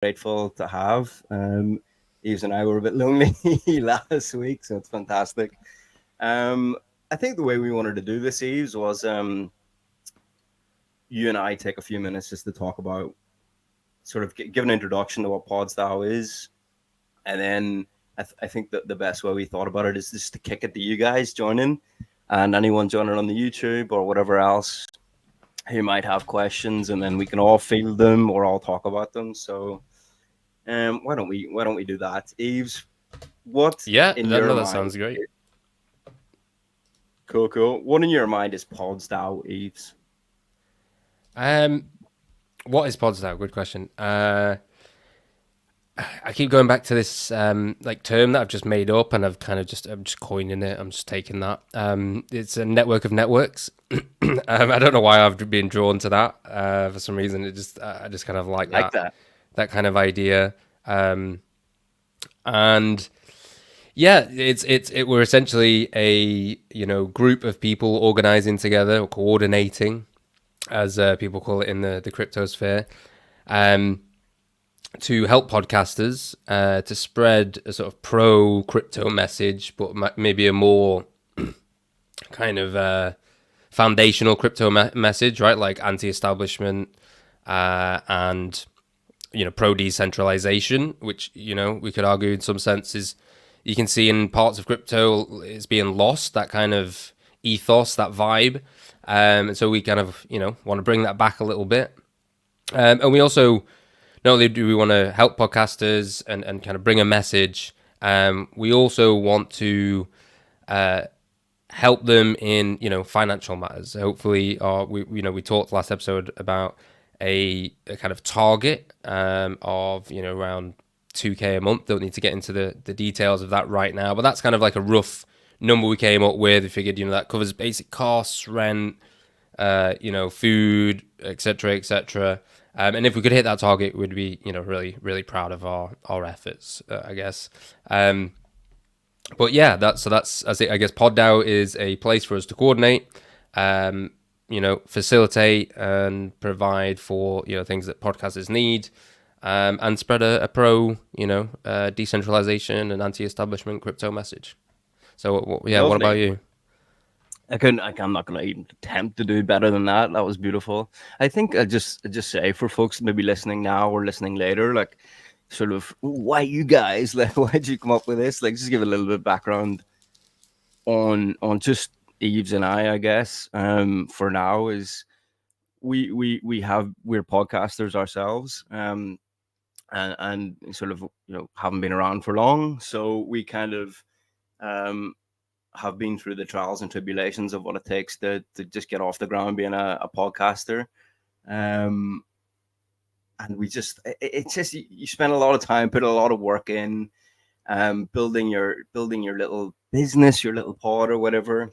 grateful to have. Eves and I were a bit lonely last week, so it's fantastic. Um, I think the way we wanted to do this, Eves, was you and I take a few minutes just to talk about sort of give an introduction to what PodsDAO is, and then I think that the best way we thought about it is just to kick it to you guys joining, and anyone joining on the YouTube or whatever else who might have questions, and then we can all field them or all talk about them. So, why don't we do that, Eves? What Yeah, in your that mind? sounds great. Cool, cool. What in your mind is PodsDAO, Eves? Um, what is PodsDAO? Good question. I keep going back to this like term that I've just made up, and I'm just coining it. I'm just taking that. It's a network of networks. I don't know why I've been drawn to that. For some reason, I just kind of like Like that. that kind of idea. And yeah, we're essentially a group of people organizing together or coordinating, as people call it in the crypto sphere. To help podcasters to spread a sort of pro crypto message, but maybe a more kind of foundational crypto message, right? Like anti-establishment and pro decentralization, which we could argue in some senses you can see in parts of crypto is being lost, that kind of ethos, that vibe, and so we kind of want to bring that back a little bit, and we also not only do we want to help podcasters and kind of bring a message, we also want to help them in financial matters. Hopefully, we talked last episode about a kind of target of around 2K a month. Don't need to get into the details of that right now, but that's kind of like a rough number we came up with. We figured that covers basic costs, rent, food, etc., etc. And if we could hit that target, we'd be, really, really proud of our efforts, I guess. But yeah, that's I guess PodDAO is a place for us to coordinate, facilitate and provide for things that podcasters need, and spread a pro decentralization and anti-establishment crypto message. So yeah, what about Lovely. you? I'm not going to even attempt to do better than that. That was beautiful. I think I just say for folks maybe listening now or listening later, like sort of why you guys, like why did you come up with this? Like just give a little bit of background on just Eves and I guess. For now is we're podcasters ourselves. And sort of haven't been around for long, so we kind of um have been through the trials and tribulations of what it takes to just get off the ground being a podcaster. Um, and it's just you spend a lot of time, put a lot of work in, building your little business, your little pod or whatever.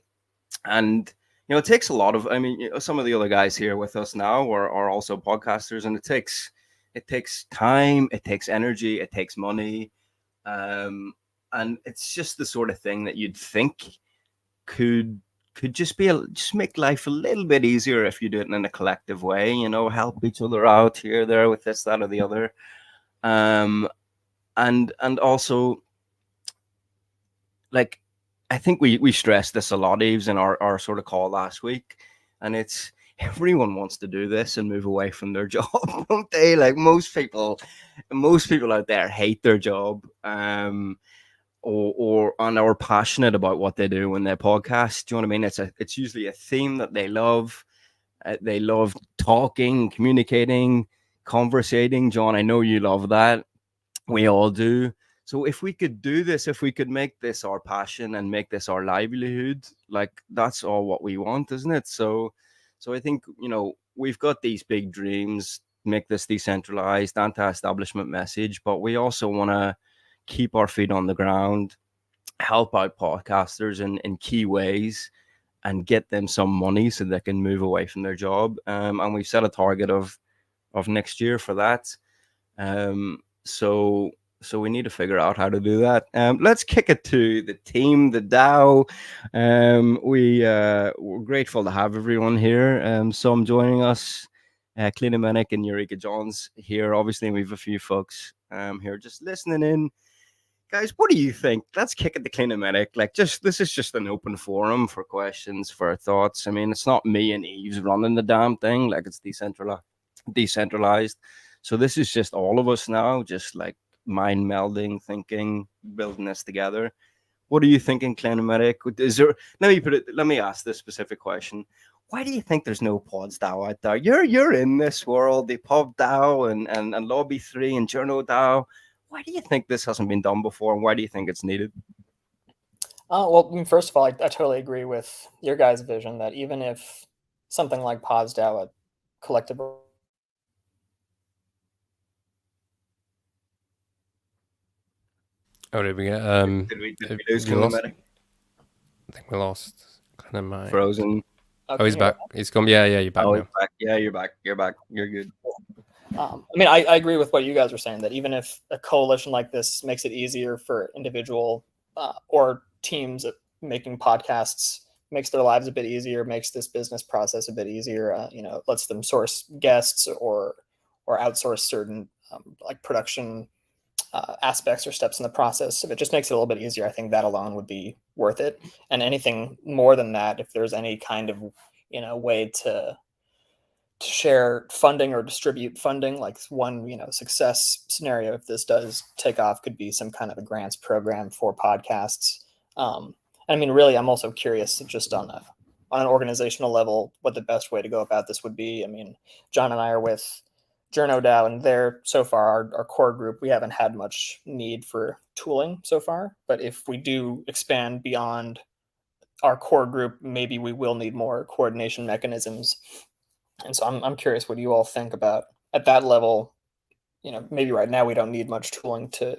And it takes a lot of. I mean, some of the other guys here with us now are also podcasters, and it takes time, it takes energy, it takes money. Um, and it's just the sort of thing that you'd think could just make life a little bit easier if you do it in a collective way, help each other out here, there, with this, that, or the other. um and also, like, I think we stressed this a lot, Eves, in our sort of call last week, and it's everyone wants to do this and move away from their job, don't they? Like most people out there hate their job, or and are passionate about what they do when they podcast. Do you know what I mean? It's usually a theme that they love. They love talking, communicating, conversating. John, I know you love that. We all do. So if we could do this, if we could make this our passion and make this our livelihood, like that's all what we want, isn't it? So I think we've got these big dreams, make this decentralized, anti-establishment message, but we also want to keep our feet on the ground, help out podcasters in key ways, and get them some money so they can move away from their job. And we've set a target of next year for that. So we need to figure out how to do that. Let's kick it to the team, the DAO. We're grateful to have everyone here. Some joining us Clinomenic and Eureka Johns here. Obviously, we have a few folks here just listening in. Guys, what do you think? Let's kick it to Clinomenic. Like, this is just an open forum for questions, for thoughts. I mean, it's not me and Eves running the damn thing. Like, it's decentralized. So this is just all of us now, just like mind melding, thinking, building this together. What are you thinking, Clinomenic? Is there? Let me ask this specific question. Why do you think there's no PodsDAO out there? You're in this world, the PodsDAO and Lobby 3 and Journo DAO. Why do you think this hasn't been done before, and why do you think it's needed? Well, I mean, first of all, I totally agree with your guys' vision that even if something like PodsDAO, a collective. Oh, did we get? Did we lose Clinomenic? I think we lost Clinomenic. Frozen. Oh, he's back. He's come. Yeah, you're back now. He's back. Yeah, you're back. You're good. I mean, I agree with what you guys are saying, that even if a coalition like this makes it easier for individual or teams making podcasts, makes their lives a bit easier, makes this business process a bit easier, lets them source guests or outsource certain like production aspects or steps in the process. If it just makes it a little bit easier, I think that alone would be worth it. And anything more than that, if there's any kind of way to share funding or distribute funding, like one success scenario, if this does take off, could be some kind of a grants program for podcasts. And I mean, really, I'm also curious just on an organizational level what the best way to go about this would be. I mean, John and I are with Journo DAO, and there so far our core group, we haven't had much need for tooling so far, but if we do expand beyond our core group, maybe we will need more coordination mechanisms. And so I'm curious what you all think about at that level. Maybe right now we don't need much tooling to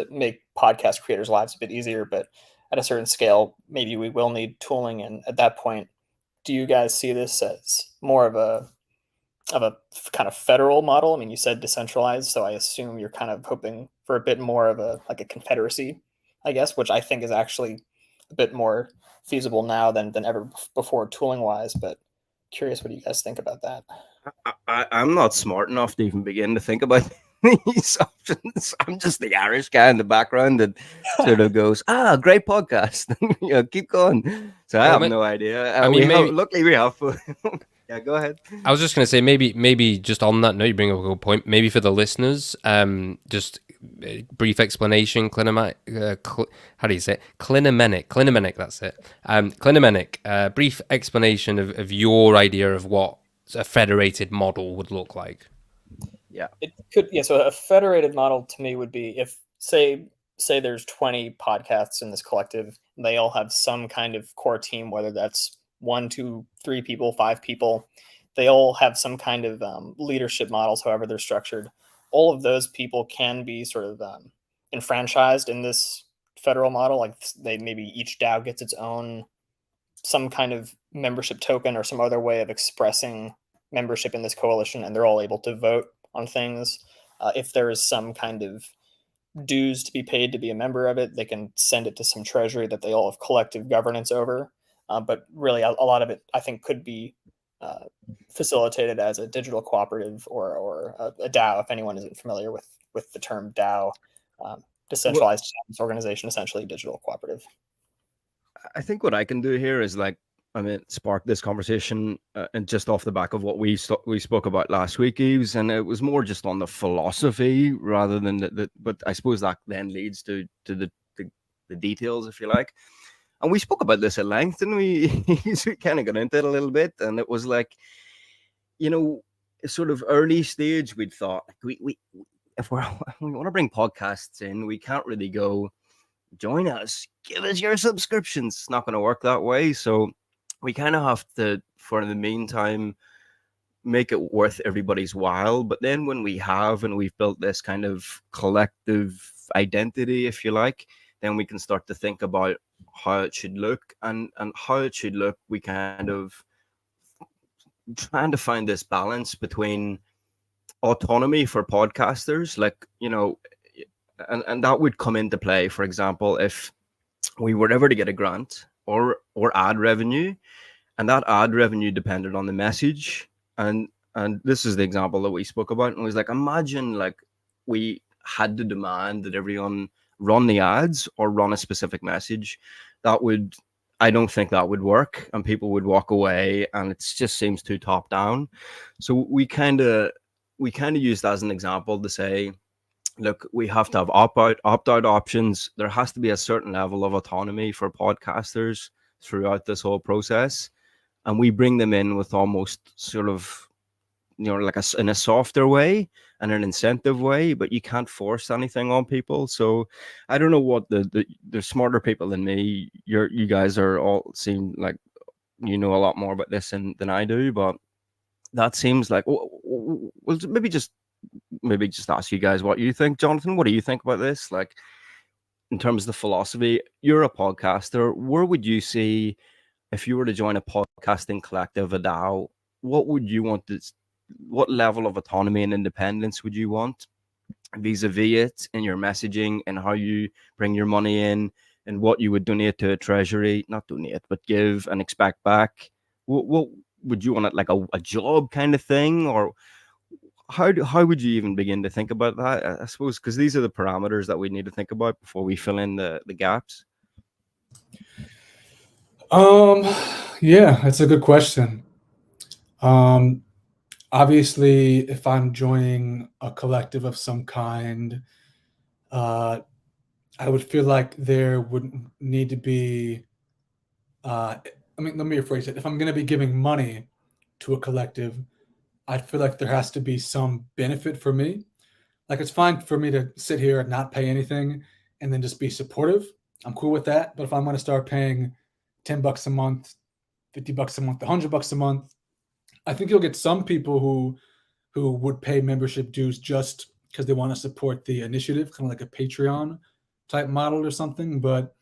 make podcast creators' lives a bit easier, but at a certain scale, maybe we will need tooling. And at that point, do you guys see this as more of a kind of federal model? I mean, you said decentralized, so I assume you're kind of hoping for a bit more of a confederacy, I guess, which I think is actually a bit more feasible now than ever before tooling wise. But curious what do you guys think about that? I'm not smart enough to even begin to think about these options. I'm just the Irish guy in the background that sort of goes, great podcast. Keep going. So I have no idea. I mean, luckily we have. Yeah, go ahead. I was just going to say, maybe just on that note, you bring up a good point. Maybe for the listeners, just a brief explanation. How do you say it? Clinomenic. That's it. Clinomenic. Brief explanation of your idea of what a federated model would look like. Yeah, it could. Yeah, so a federated model to me would be if say there's 20 podcasts in this collective, and they all have some kind of core team, whether that's 1, 2, 3 people, 5 people. They all have some kind of leadership models, however they're structured. All of those people can be sort of enfranchised in this federal model. Like maybe each DAO gets its own some kind of membership token or some other way of expressing membership in this coalition, and they're all able to vote on things. If there is some kind of dues to be paid to be a member of it, they can send it to some treasury that they all have collective governance over. But really, a lot of it, I think, could be facilitated as a digital cooperative or a DAO. If anyone isn't familiar with the term DAO, decentralized organization, essentially digital cooperative. I think what I can do here is spark this conversation and just off the back of what we spoke about last week, Eves, and it was more just on the philosophy rather than but I suppose that then leads to the details, if you like. And we spoke about this at length, and we kind of got into it a little bit. And it was like, sort of early stage, we'd thought we if we want to bring podcasts in, we can't really go join us, give us your subscriptions. It's not going to work that way. So we kind of have to, for the meantime, make it worth everybody's while. But then when we've built this kind of collective identity, if you like, then we can start to think about how it should look, and how it should look. We kind of trying to find this balance between autonomy for podcasters, and that would come into play. For example, if we were ever to get a grant or ad revenue, and that ad revenue depended on the message, and and this is the example that we spoke about, and it was like, imagine like we had to demand that everyone run the ads or run a specific message. That would, I don't think that would work, and people would walk away, and it just seems too top down. So we kind of use that as an example to say, look, we have to have opt out options. There has to be a certain level of autonomy for podcasters throughout this whole process, and we bring them in with almost sort of, like in a softer way and an incentive way, but you can't force anything on people. So I don't know what the smarter people than me, you guys are all seem like you know a lot more about this than I do, but that seems like, well, maybe just ask you guys what you think. Jonathan, what do you think about this? Like, in terms of the philosophy, you're a podcaster. Where would you see, if you were to join a podcasting collective, a DAO, what would you want to, what level of autonomy and independence would you want vis-a-vis it in your messaging and how you bring your money in and what you would donate to a treasury, not donate, but give and expect back? What would you want it, like a job kind of thing? Or how would you even begin to think about that? I suppose, because these are the parameters that we need to think about before we fill in the gaps. Yeah, that's a good question. Obviously, if I'm joining a collective of some kind, I would feel like there would need to be, let me rephrase it. If I'm going to be giving money to a collective, I'd feel like there has to be some benefit for me. Like, it's fine for me to sit here and not pay anything and then just be supportive. I'm cool with that. But if I'm going to start paying $10 a month, $50 a month, $100 a month, I think you'll get some people who would pay membership dues just because they want to support the initiative, kind of like a Patreon type model or something. But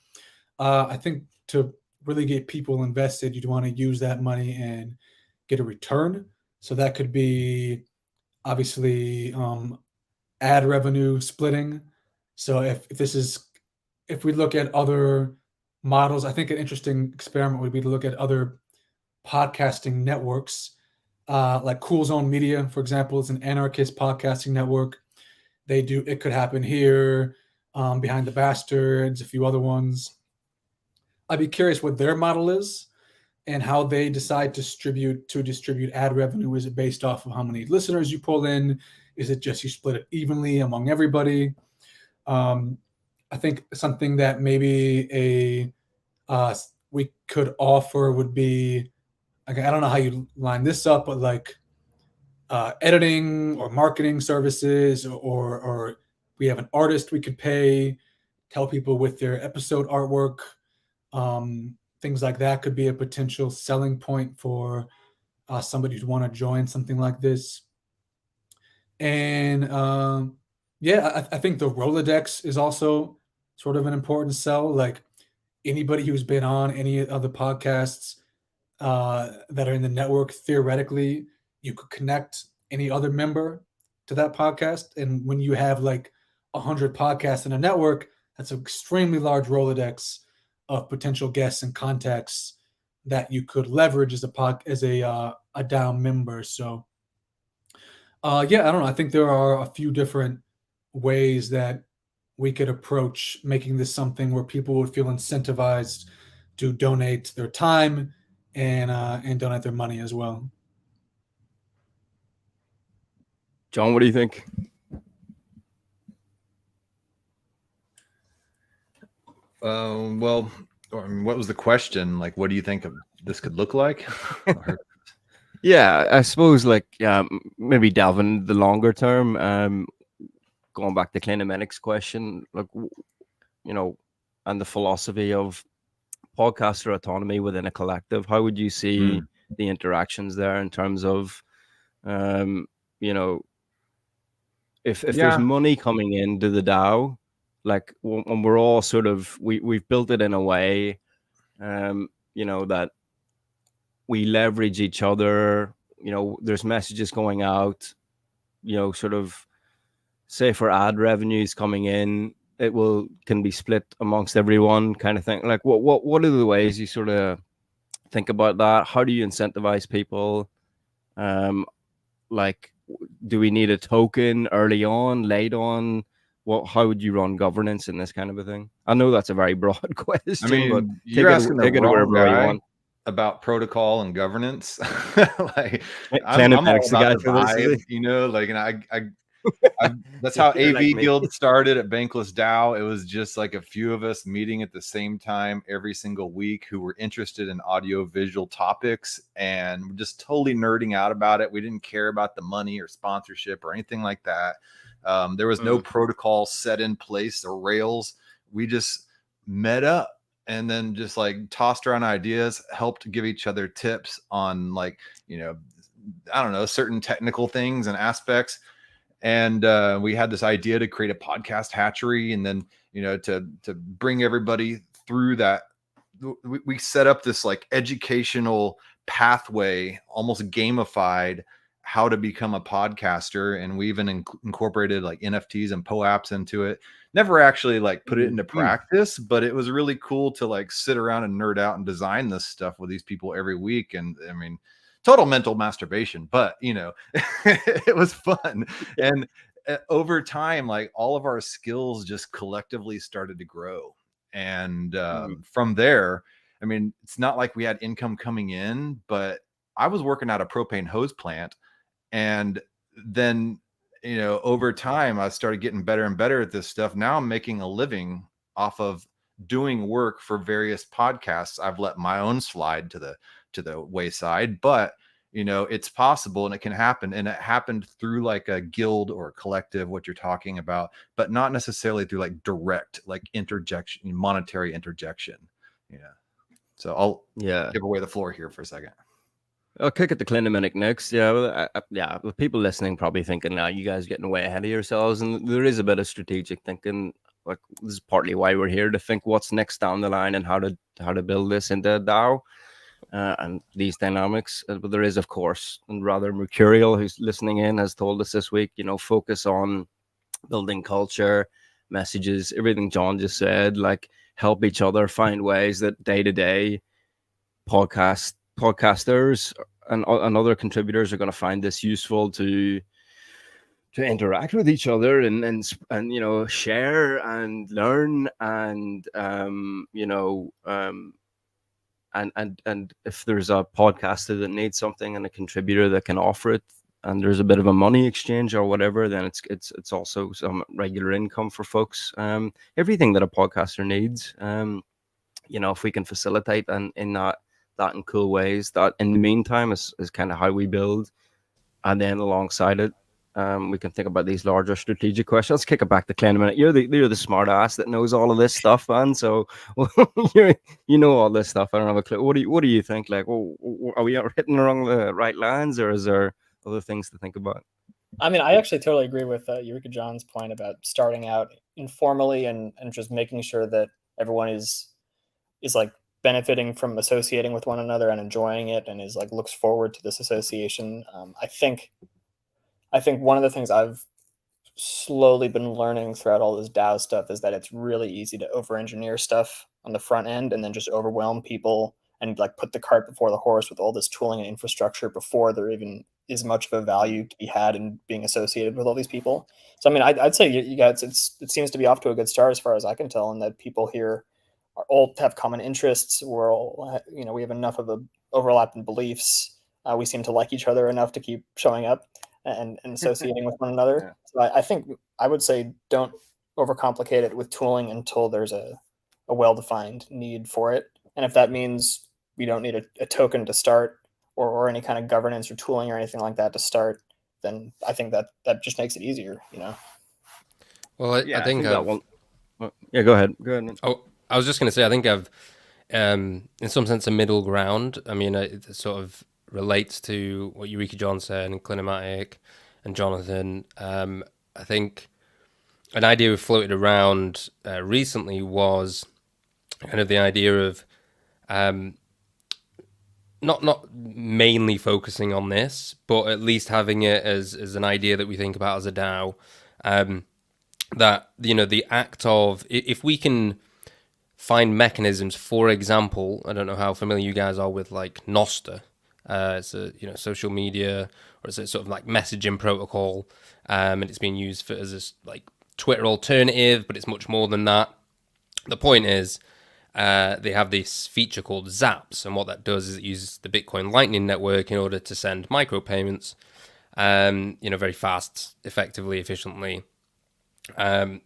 I think to really get people invested, you'd want to use that money and get a return. So that could be obviously ad revenue splitting. So if we look at other models, I think an interesting experiment would be to look at other podcasting networks, like Cool Zone Media, for example, is an anarchist podcasting network. It could happen here, Behind the Bastards, a few other ones. I'd be curious what their model is and how they decide to distribute ad revenue. Is it based off of how many listeners you pull in? Is it just you split it evenly among everybody? I think something that maybe we could offer would be, like, I don't know how you line this up, but like editing or marketing services, or we have an artist we could pay, help people with their episode artwork. Things like that could be a potential selling point for somebody who'd want to join something like this. And I think the Rolodex is also sort of an important sell. Like, anybody who's been on any other podcasts that are in the network, theoretically, you could connect any other member to that podcast. And when you have like 100 podcasts in a network, that's an extremely large Rolodex of potential guests and contacts that you could leverage as a DAO member. So I don't know. I think there are a few different ways that we could approach making this something where people would feel incentivized to donate their time and donate their money as well. John, what do you think? Well, what was the question? Like, what do you think this could look like? Yeah, I suppose, like, maybe delving the longer term, going back to Clinimenic's question, like, and the philosophy of podcaster autonomy within a collective. How would you see the interactions there in terms of, if there's money coming into the DAO, like, when we're all sort of, we've built it in a way, that we leverage each other, there's messages going out, sort of, say for ad revenues coming in, can be split amongst everyone, kind of thing. Like, what are the ways you sort of think about that? How do you incentivize people? like, do we need a token early on, late on? How would you run governance in this kind of a thing? I know that's a very broad question, I mean, but you're asking the take it wrong wherever way you guy want. about protocol and governance. Like, I'm Planet all X, the about guy the for this, is vibe, he? you know, like, and that's how You're like AV me. Guild started at Bankless DAO. It was just like a few of us meeting at the same time every single week who were interested in audio visual topics and just totally nerding out about it. We didn't care about the money or sponsorship or anything like that. There was no protocol set in place or rails. We just met up and then just like tossed around ideas, helped give each other tips on, like, you know, I don't know, certain technical things and aspects. And we had this idea to create a podcast hatchery, and then, you know, to bring everybody through that. We set up this like educational pathway, almost gamified, how to become a podcaster, and we even incorporated like NFTs and POAPs into it. Never actually like put it into practice, but it was really cool to like sit around and nerd out and design this stuff with these people every week. And I mean, total mental masturbation, but you know, it was fun. And over time, like, all of our skills just collectively started to grow. And from there, I mean, it's not like we had income coming in, but I was working at a propane hose plant. And then, you know, over time, I started getting better and better at this stuff. Now I'm making a living off of doing work for various podcasts. I've let my own slide to the wayside, but you know, it's possible and it can happen. And it happened through like a guild or a collective, what you're talking about, but not necessarily through like direct, like interjection, monetary interjection. Yeah. So I'll give away the floor here for a second. I'll kick it to Clinic next. Yeah, well, yeah. With people listening, probably thinking, "Now you guys getting way ahead of yourselves," and there is a bit of strategic thinking. Like, this is partly why we're here, to think what's next down the line and how to build this into DAO and these dynamics. But there is, of course, and rather Mercurial, who's listening in, has told us this week, you know, focus on building culture, messages, everything John just said. Like, help each other find ways that day to day podcasters and other contributors are going to find this useful to interact with each other and you know, share and learn and you know, and if there's a podcaster that needs something and a contributor that can offer it, and there's a bit of a money exchange or whatever, then it's also some regular income for folks. Everything that a podcaster needs, you know, if we can facilitate and in that in cool ways, that in the meantime is kind of how we build. And then alongside it, we can think about these larger strategic questions. Let's kick it back to Glenn a minute. You're the smart ass that knows all of this stuff, man. So you know all this stuff. I don't have a clue. What do you think? Like, are we hitting along the right lines, or is there other things to think about? I mean, I actually totally agree with Eureka John's point about starting out informally and just making sure that everyone is like benefiting from associating with one another and enjoying it, and is like looks forward to this association. I think one of the things I've slowly been learning throughout all this DAO stuff is that it's really easy to over-engineer stuff on the front end and then just overwhelm people and like put the cart before the horse with all this tooling and infrastructure before there even is much of a value to be had in being associated with all these people. So I mean, I'd say you guys, it seems to be off to a good start as far as I can tell, and that people here are all have common interests. We're all, you know, we have enough of a overlap in beliefs. We seem to like each other enough to keep showing up and associating with one another. Yeah. So I think I would say don't overcomplicate it with tooling until there's a well-defined need for it. And if that means we don't need a token to start or any kind of governance or tooling or anything like that to start, then I think that just makes it easier, you know? Well, I think that one. Yeah, go ahead. Man. Oh, I was just going to say, I think I've, in some sense, a middle ground. I mean, it sort of relates to what Eureka John said and Clinimatic and Jonathan. I think an idea we floated around recently was kind of the idea of not mainly focusing on this, but at least having it as an idea that we think about as a DAO. That, you know, the act of, if we can find mechanisms, for example, I don't know how familiar you guys are with like Noster, It's a social media, or it's a sort of like messaging protocol, and it's being used as this like Twitter alternative, but it's much more than that. The point is, they have this feature called Zaps, and what that does is it uses the Bitcoin Lightning Network in order to send micropayments, very fast, effectively, efficiently. And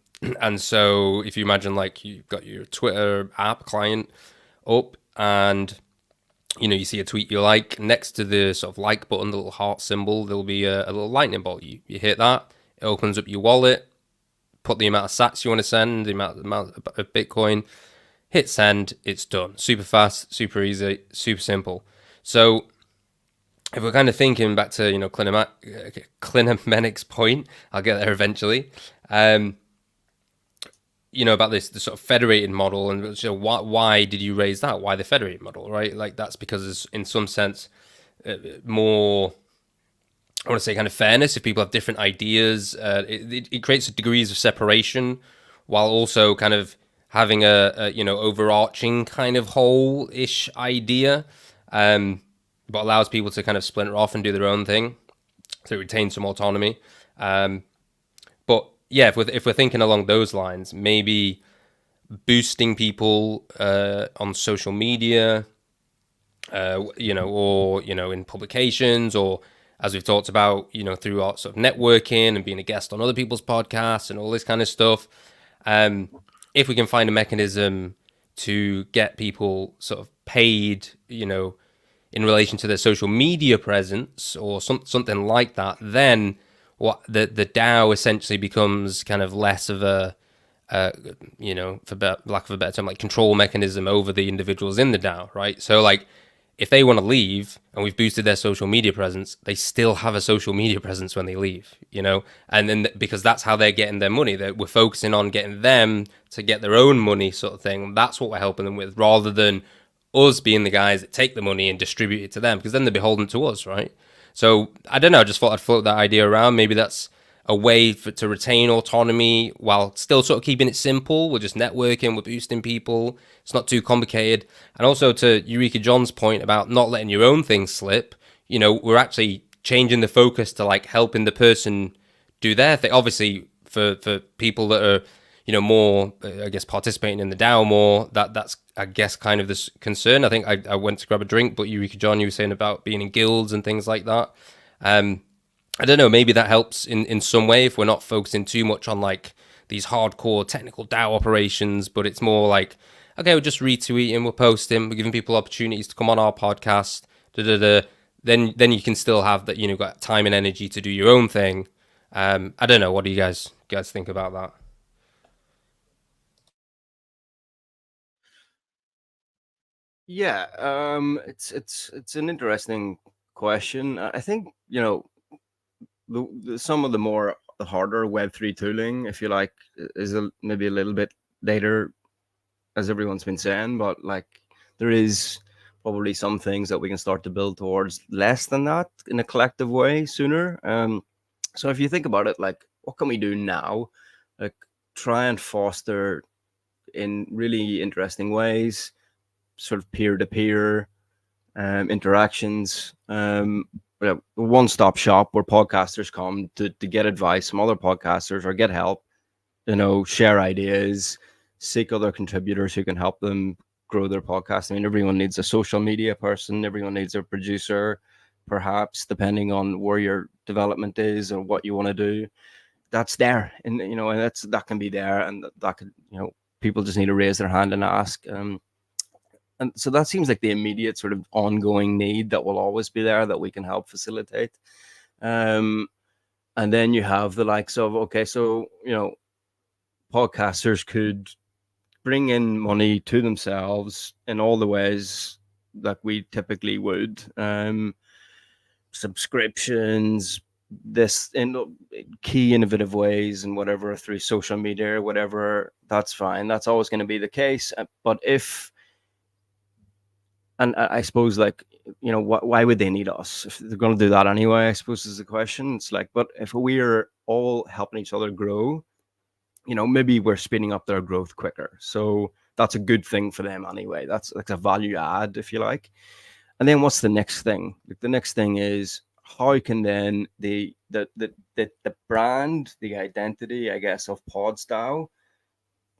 so if you imagine like you've got your Twitter app client up, and you see a tweet you like, next to the sort of like button, the little heart symbol, there'll be a little lightning bolt. You hit that, it opens up your wallet, put the amount of sats you want to send, the amount of Bitcoin, hit send, it's done. Super fast, super easy, super simple. So if we're kind of thinking back to Clinamenic's point, I'll get there eventually. About the sort of federated model, and why did you raise that? Why the federated model, right? Like that's because it's in some sense more, I want to say, kind of fairness. If people have different ideas, it creates degrees of separation, while also kind of having a overarching kind of whole-ish idea, but allows people to kind of splinter off and do their own thing, so it retains some autonomy. But yeah, if we're thinking along those lines, maybe boosting people on social media, or in publications, or as we've talked about, through our sort of networking and being a guest on other people's podcasts and all this kind of stuff. If we can find a mechanism to get people sort of paid, in relation to their social media presence or something like that, then what the DAO essentially becomes kind of less of a, for lack of a better term, like control mechanism over the individuals in the DAO, right? So like, if they want to leave and we've boosted their social media presence, they still have a social media presence when they leave, and then because that's how they're getting their money, that we're focusing on getting them to get their own money sort of thing. That's what we're helping them with, rather than us being the guys that take the money and distribute it to them, because then they're beholden to us, right? So I don't know, I just thought I'd float that idea around. Maybe that's a way to retain autonomy while still sort of keeping it simple. We're just networking, we're boosting people. It's not too complicated. And also to Eureka John's point about not letting your own things slip, we're actually changing the focus to like helping the person do their thing. Obviously for people that are, more, I guess, participating in the DAO more, that's, I guess, kind of this concern. I think I went to grab a drink, but Eureka John, you were saying about being in guilds and things like that. I don't know, maybe that helps in some way if we're not focusing too much on like these hardcore technical DAO operations, but it's more like, okay, we're just retweeting, we're posting, we're giving people opportunities to come on our podcast, then you can still have that, got time and energy to do your own thing. I don't know, what do you guys think about that? Yeah, it's an interesting question. I think some of the harder Web3 tooling, if you like, is maybe a little bit later, as everyone's been saying, but like there is probably some things that we can start to build towards less than that in a collective way sooner. So if you think about it, like what can we do now? Like try and foster in really interesting ways sort of peer-to-peer interactions, one-stop shop where podcasters come to get advice from other podcasters or get help, share ideas, seek other contributors who can help them grow their podcast. I mean, everyone needs a social media person, everyone needs a producer, perhaps, depending on where your development is or what you want to do. That's there, and and that can be there, and that could, people just need to raise their hand and ask. And so that seems like the immediate sort of ongoing need that will always be there that we can help facilitate. And then you have the likes of, okay, so, podcasters could bring in money to themselves in all the ways that we typically would. Subscriptions, this in key innovative ways and whatever, through social media or whatever, that's fine. That's always going to be the case. But and I suppose, like, why would they need us if they're going to do that anyway? I suppose is the question. It's like, but if we're all helping each other grow, maybe we're speeding up their growth quicker. So that's a good thing for them anyway. That's like a value add, if you like. And then what's the next thing? Like, the next thing is, how can then the brand, the identity, I guess, of PodsDAO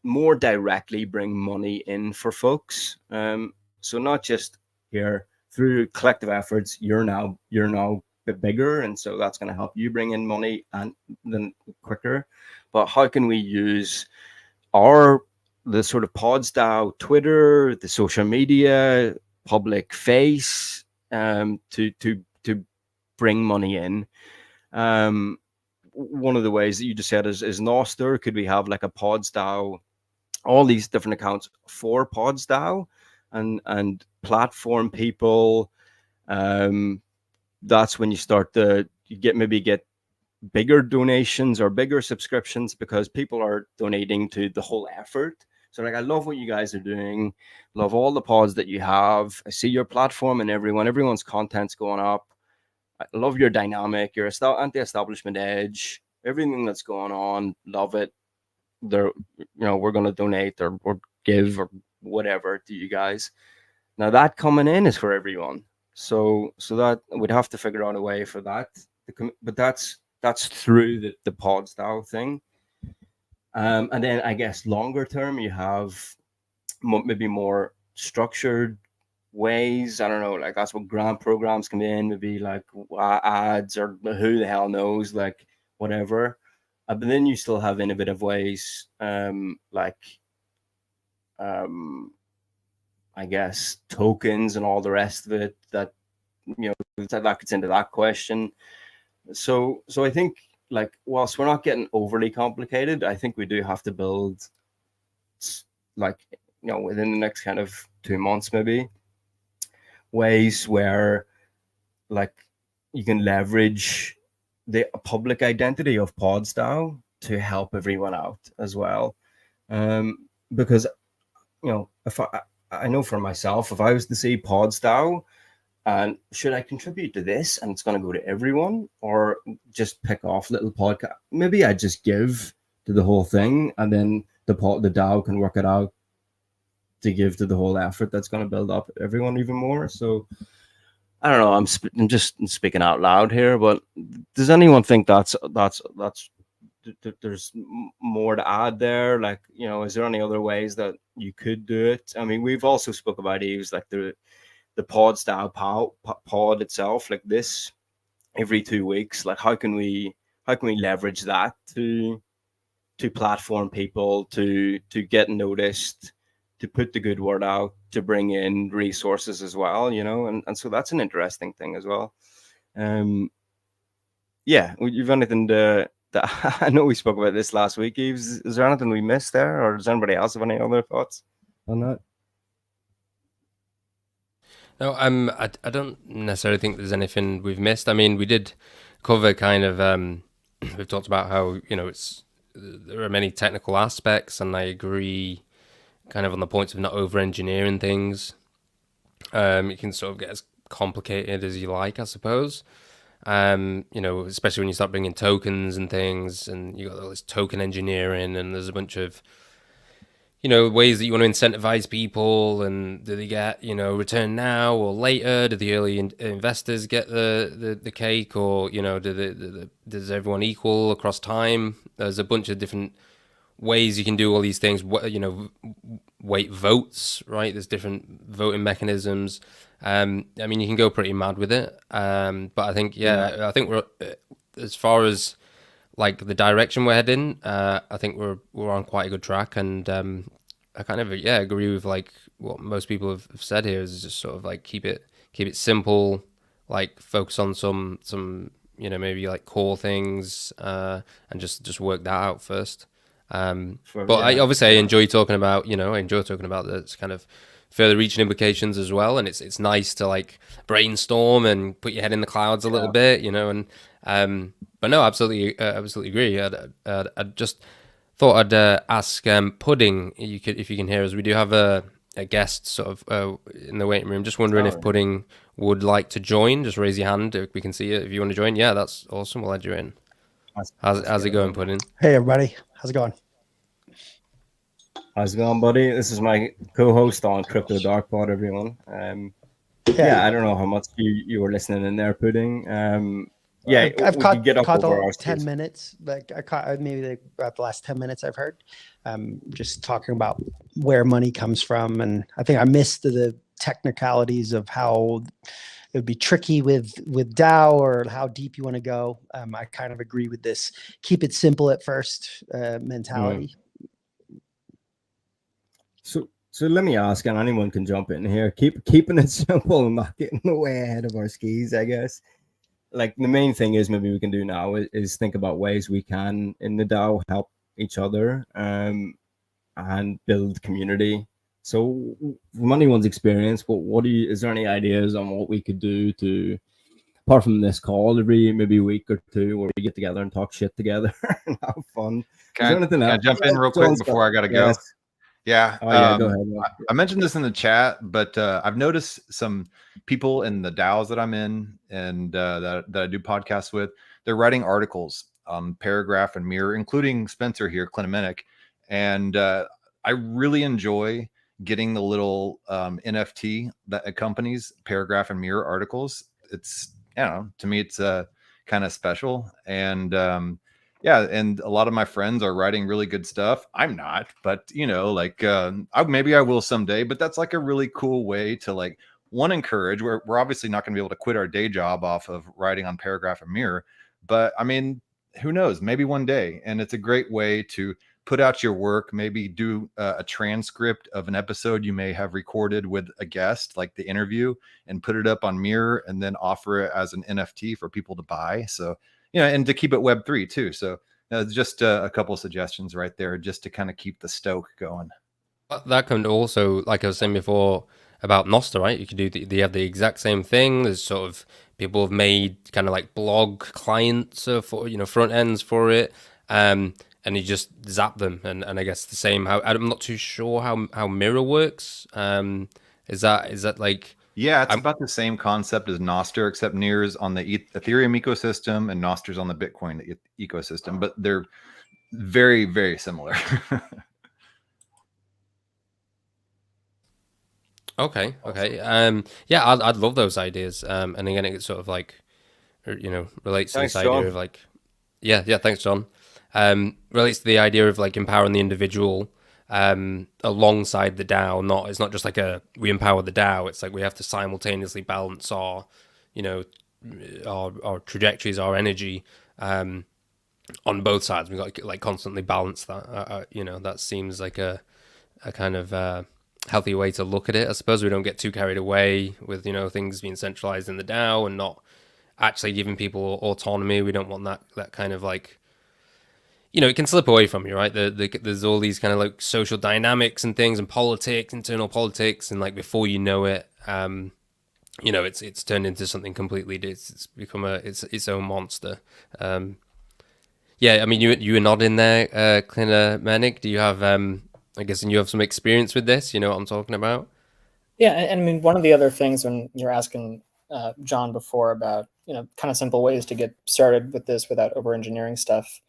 more directly bring money in for folks. So not just here through collective efforts, you're now a bit bigger, and so that's going to help you bring in money and then quicker. But how can we use the sort of PodsDAO Twitter, the social media, public face, to bring money in? One of the ways that you just said is Noster. Could we have like a PodsDAO, all these different accounts for PodsDAO, and platform people? That's when you start to get bigger donations or bigger subscriptions, because people are donating to the whole effort. So like, I love what you guys are doing, love all the pods that you have. I see your platform and everyone's content's going up. I love your dynamic, your anti-establishment edge, everything that's going on. Love it. We're going to donate or give or whatever to you guys. Now that coming in is for everyone. So that we'd have to figure out a way for that. But that's through the PodsDAO thing. And then I guess longer term, you have maybe more structured ways. I don't know, like that's what grant programs come in, maybe like ads or who the hell knows, like whatever. But then you still have innovative ways, I guess tokens and all the rest of it that gets into that question. So I think, like, whilst we're not getting overly complicated, I think we do have to build, like, within the next kind of 2 months, maybe, ways where, like, you can leverage the public identity of PodsDAO to help everyone out as well. Because, if I know for myself, if I was to see PodsDAO, and should I contribute to this and it's going to go to everyone, or just pick off little podcast? Maybe I just give to the whole thing, and then the DAO can work it out to give to the whole effort that's going to build up everyone even more. So I don't know. I'm just speaking out loud here, but does anyone think that's there's more to add there? Like, is there any other ways that you could do it? I mean, we've also spoke about Eves, like the PodsDAO pod itself, like this every 2 weeks. Like, how can we leverage that to platform people, to get noticed, to put the good word out, to bring in resources as well, and so that's an interesting thing as well. You've anything to I know we spoke about this last week, Eves. Is there anything we missed there, or does anybody else have any other thoughts on that? No, I don't necessarily think there's anything we've missed. I mean, we did cover kind of we've talked about how there are many technical aspects, and I agree kind of on the points of not over-engineering things. You can sort of get as complicated as you like, I suppose. Especially when you start bringing tokens and things, and you got all this token engineering, and there's a bunch of ways that you want to incentivize people, and do they get return now or later? Do the early investors get the cake, or does everyone equal across time? There's a bunch of different ways you can do all these things. Weight votes, right? There's different voting mechanisms. I mean, you can go pretty mad with it. But I think, I think we're, as far as like the direction we're heading, I think we're on quite a good track. And I kind of agree with like what most people have said here, is just sort of like keep it simple, like focus on some maybe like core things, and just work that out first. I enjoy talking about the kind of further reaching implications as well, and it's nice to like brainstorm and put your head in the clouds a little bit, and but no, absolutely agree. I just thought I'd ask Pudding, if you can hear us. We do have a guest sort of in the waiting room. Just wondering if Pudding would like to join. Just raise your hand if we can see it. If you want to join, that's awesome. We'll add you in. How's it going, Pudding? Hey everybody, how's it going? How's it going, buddy? This is my co-host on Crypto Dark Pod, everyone. Yeah, I don't know how much you were listening in there, Pudding. Yeah, I've we caught, could get up caught over the our 10 skis. minutes. Like I caught maybe about the last 10 minutes I've heard. Just talking about where money comes from. And I think I missed the technicalities of how it would be tricky with DAO or how deep you want to go. I kind of agree with this. Keep it simple at first mentality. So let me ask, and anyone can jump in here. Keeping it simple and not getting way ahead of our skis, I guess. Like the main thing is maybe we can do now is think about ways we can in the DAO help each other and build community. So from anyone's experience, what do you, is there any ideas on what we could do to, apart from this call every maybe week or two where we get together and talk shit together and have fun? Can I jump in real quick before I gotta go? Yes. Yeah. Oh yeah, go ahead. Yeah. I mentioned this in the chat, but I've noticed some people in the DAOs that I'm in and that I do podcasts with, they're writing articles on Paragraph and Mirror, including Spencer here, Clinomenic. And I really enjoy getting the little NFT that accompanies Paragraph and Mirror articles. It's, I don't know, to me, it's kind of special. And yeah, and a lot of my friends are writing really good stuff. I'm not, but you know, like maybe I will someday. But that's like a really cool way to like encourage. We're obviously not going to be able to quit our day job off of writing on Paragraph and Mirror, but I mean, who knows? Maybe one day. And it's a great way to put out your work. Maybe do a transcript of an episode you may have recorded with a guest, like the interview, and put it up on Mirror, and then offer it as an NFT for people to buy. So. You know, and to keep it Web3 too. So just a couple of suggestions right there, just to kind of keep the stoke going. That can also, like I was saying before about Nostr, right? You could do they have the exact same thing. There's sort of people have made kind of like blog clients for, you know, front ends for it, and you just zap them. And I guess the same. How I'm not too sure how Mirror works. Is that like? Yeah, it's about the same concept as Nostr, except Mirror's on the Ethereum ecosystem and Nostr's on the Bitcoin ecosystem, but they're very, very similar. Okay. Yeah, I'd love those ideas. And again, it sort of like, you know, relates to this idea of like, yeah. Thanks, John. Relates to the idea of like empowering the individual. Alongside the DAO, it's not just like we empower the DAO. It's like we have to simultaneously balance our, you know, our trajectories, our energy, on both sides. We got to like constantly balance that. You know, that seems like a kind of healthy way to look at it. I suppose we don't get too carried away with, you know, things being centralized in the DAO and not actually giving people autonomy. We don't want that kind of like. You know, it can slip away from you, right? There's all these kind of like social dynamics and things and politics, internal politics, and like before you know it, you know, it's turned into something completely. It's become its own monster. Yeah, I mean, you were not in there, Clinomenic. Do you have? I guess, and you have some experience with this. You know what I'm talking about? Yeah, and I mean, one of the other things when you're asking John before about, you know, kind of simple ways to get started with this without over-engineering stuff.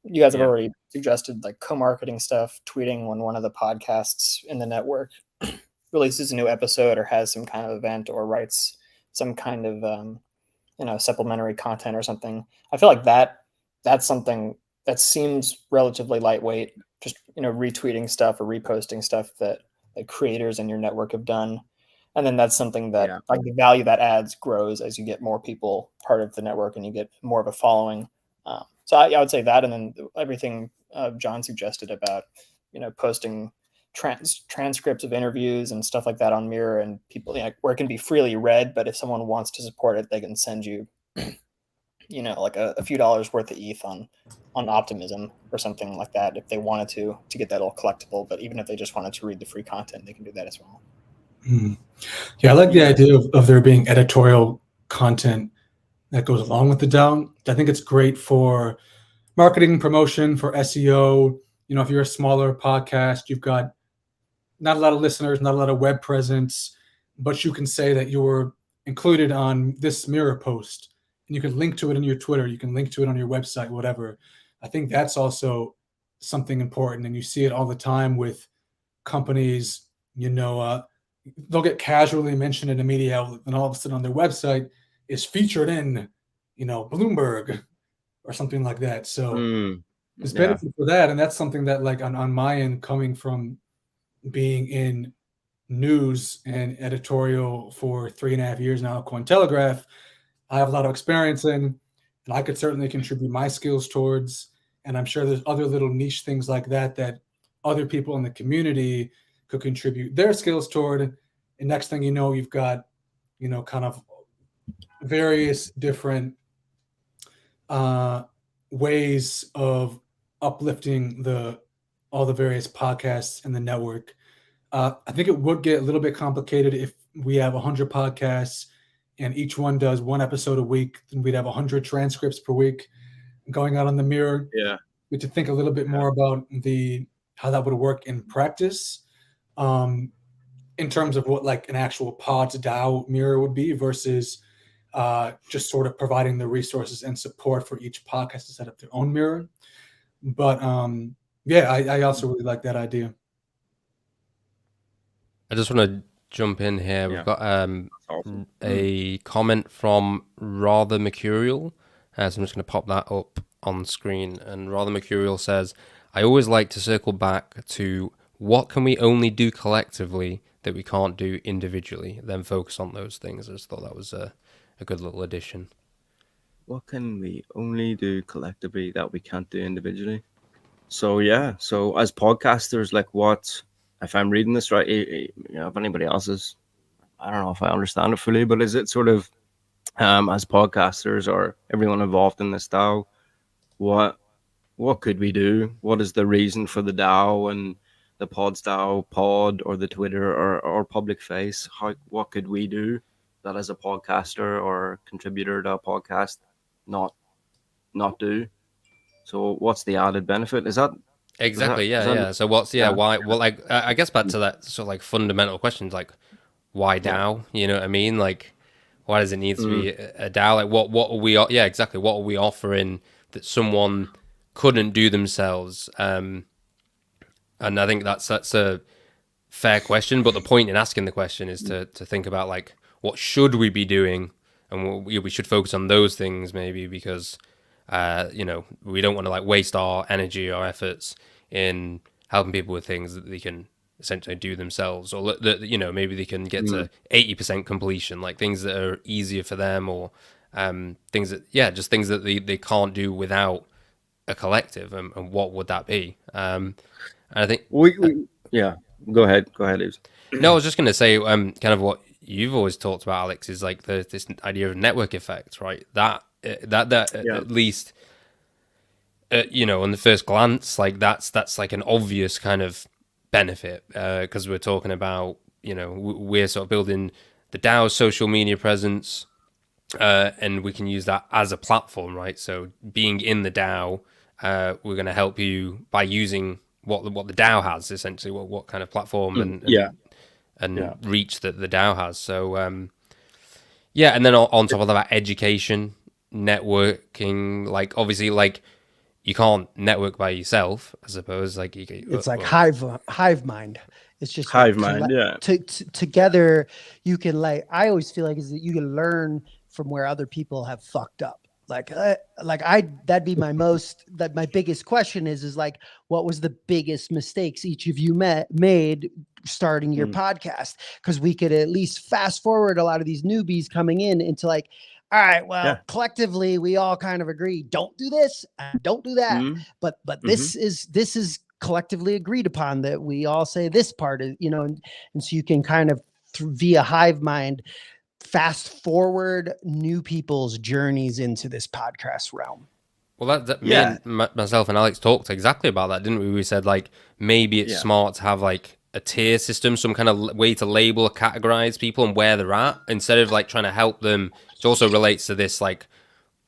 You guys have already suggested like co-marketing stuff, tweeting when one of the podcasts in the network releases a new episode or has some kind of event or writes some kind of, you know, supplementary content or something. I feel like that's something that seems relatively lightweight, just, you know, retweeting stuff or reposting stuff that like creators in your network have done. And then that's something that like the value that adds grows as you get more people part of the network and you get more of a following. So I would say that, and then everything John suggested about, you know, posting transcripts of interviews and stuff like that on Mirror, and people, you know, where it can be freely read, but if someone wants to support it, they can send you, you know, like a few dollars worth of ETH on Optimism or something like that if they wanted to get that little collectible. But even if they just wanted to read the free content, they can do that as well. Yeah, I like the idea of there being editorial content that goes along with the DAO. I think it's great for marketing, promotion, for SEO. You know, if you're a smaller podcast, you've got not a lot of listeners, not a lot of web presence, but you can say that you were included on this Mirror post, and you can link to it in your Twitter, you can link to it on your website, whatever. I think that's also something important, and you see it all the time with companies, they'll get casually mentioned in a media outlet, and all of a sudden on their website is featured in, Bloomberg or something like that. So there's benefit for that, and that's something that, like, on my end, coming from being in news and editorial for 3.5 years now at Cointelegraph, I have a lot of experience in, and I could certainly contribute my skills towards. And I'm sure there's other little niche things like that other people in the community could contribute their skills toward. And next thing you know, you've got, kind of various different ways of uplifting all the various podcasts in the network. I think it would get a little bit complicated if we have 100 podcasts and each one does one episode a week. Then we'd have 100 transcripts per week going out on the mirror. Yeah. We had to think a little bit more about how that would work in practice, in terms of what, like, an actual PodsDAO mirror would be versus just sort of providing the resources and support for each podcast to set up their own mirror. But I also really like that idea. I just want to jump in here. We've got a comment from Rather Mercurial. So I'm just going to pop that up on screen. And Rather Mercurial says, I always like to circle back to what can we only do collectively that we can't do individually, then focus on those things. I just thought that was a good little addition. What can we only do collectively that we can't do individually? So as podcasters, like, what, if I'm reading this right, if anybody else is, I don't know if I understand it fully, but is it sort of, as podcasters or everyone involved in this DAO, what could we do? What is the reason for the DAO and the PodsDAO pod or the Twitter or public face? What could we do that as a podcaster or contributor to a podcast not do? So what's the added benefit? Is that exactly? Yeah. So what's why? Well, like, I guess back to that sort of like fundamental questions, like, why DAO? You know what I mean? Like, why does it need to be a DAO? Like, what are we? Yeah, exactly. What are we offering that someone couldn't do themselves? And I think that's a fair question. But the point in asking the question is to think about, like, what should we be doing, and we should focus on those things maybe, because we don't want to, like, waste our energy or efforts in helping people with things that they can essentially do themselves, or that maybe they can get to 80% completion, like things that are easier for them, or things that they can't do without a collective. And what would that be? And I think go ahead, Yves. No, I was just going to say, kind of what you've always talked about, Alex, is like this idea of network effects, right? That at least, on the first glance, like that's like an obvious kind of benefit, because we're talking about, we're sort of building the DAO's social media presence, and we can use that as a platform, right? So being in the DAO, we're going to help you by using what the DAO has, essentially, what kind of platform and reach that the DAO has. So and then on top of that, education, networking, like, obviously, like, you can't network by yourself, I suppose. Like, it's like hive mind. It's just hive mind. Together, you can, like, I always feel like, is that you can learn from where other people have fucked up. That'd be my biggest question is like, what was the biggest mistakes each of you made starting your podcast? Because we could at least fast forward a lot of these newbies coming in into, like, all right, well, collectively, we all kind of agree, don't do this, don't do that. But this is collectively agreed upon, that we all say this part is, and so you can kind of via hive mind fast forward new people's journeys into this podcast realm. Well, me and myself and Alex talked exactly about that, didn't we? We said, like, maybe it's smart to have, like, a tier system, some kind of way to label or categorize people and where they're at, instead of, like, trying to help them. It also relates to this, like,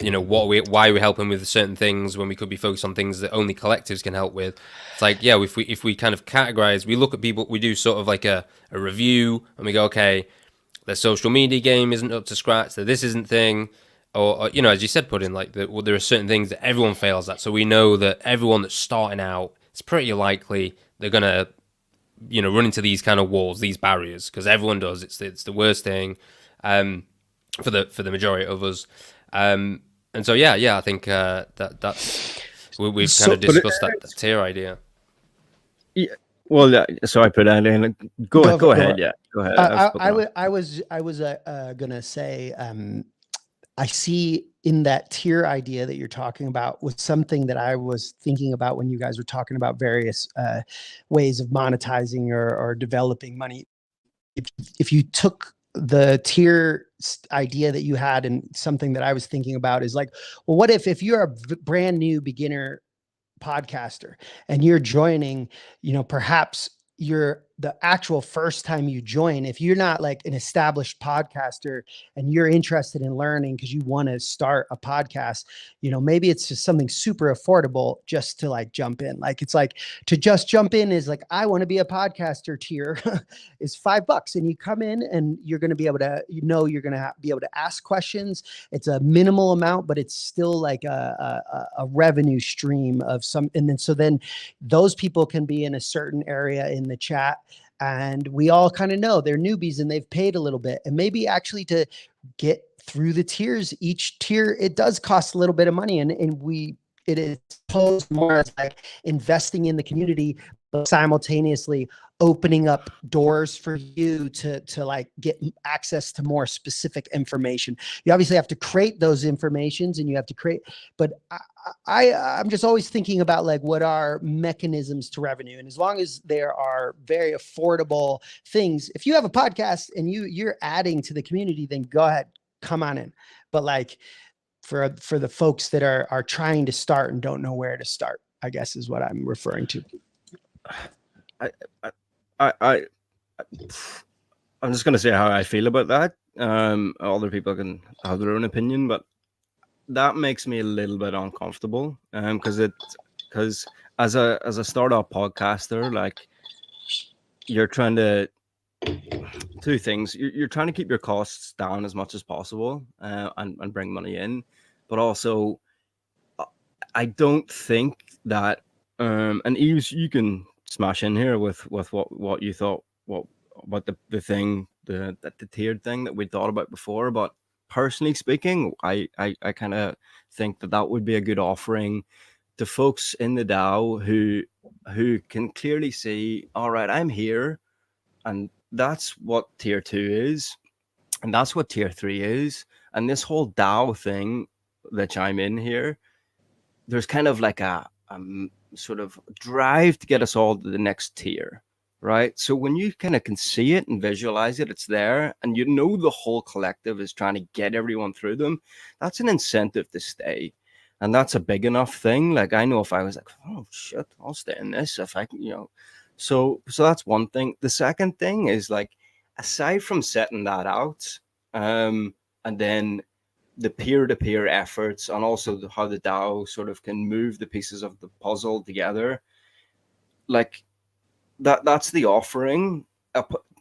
why we help them with certain things when we could be focused on things that only collectives can help with. It's like, if we kind of categorize, we look at people, we do sort of like a review, and we go, okay, their social media game isn't up to scratch, that this isn't thing, or as you said, Puddin, like, there are certain things that everyone fails at. So we know that everyone that's starting out, it's pretty likely they're gonna run into these kind of walls, these barriers, because everyone does. It's the worst thing for the majority of us. And so I think that's we've kind of discussed that tier idea. Yeah. Well, sorry, put that in. Go ahead. Yeah, go ahead. I was gonna say, I see in that tier idea that you're talking about was something that I was thinking about when you guys were talking about various ways of monetizing or developing money. If you took the tier idea that you had, and something that I was thinking about is like, well, what if you're a brand new beginner podcaster and you're joining, perhaps you're the actual first time you join, if you're not like an established podcaster and you're interested in learning because you want to start a podcast, maybe it's just something super affordable just to like jump in. Like, it's like to just jump in is like, I want to be a podcaster tier is $5, and you come in and you're going to be able to, you're going to be able to ask questions. It's a minimal amount, but it's still like a revenue stream of some. And then those people can be in a certain area in the chat, and we all kind of know they're newbies and they've paid a little bit, and maybe actually to get through the tiers, each tier, it does cost a little bit of money, and it is posed more as like investing in the community, but simultaneously opening up doors for you to like get access to more specific information. You obviously have to create those informations, and you have to create, but I'm just always thinking about like, what are mechanisms to revenue? And as long as there are very affordable things, if you have a podcast and you're adding to the community, then go ahead, come on in. But like for the folks that are trying to start and don't know where to start, I guess is what I'm referring to. I'm just going to say how I feel about that. Other people can have their own opinion, but that makes me a little bit uncomfortable. Because as a startup podcaster, like, you're trying to two things. You're trying to keep your costs down as much as possible, and bring money in, but also I don't think that and you can smash in here with what you thought, what the thing, the tiered thing that we thought about before. But personally speaking, I kind of think that would be a good offering to folks in the DAO who can clearly see, all right, I'm here, and that's what tier 2 is, and that's what tier 3 is, and this whole DAO thing that I'm in here, there's kind of like a sort of drive to get us all to the next tier, right? So when you kind of can see it and visualize it, it's there, and the whole collective is trying to get everyone through them, that's an incentive to stay. And that's a big enough thing. Like, I know if I was like, oh shit, I'll stay in this if I can, so that's one thing. The second thing is, like, aside from setting that out, and then the peer-to-peer efforts, and also how the DAO sort of can move the pieces of the puzzle together, like that's the offering.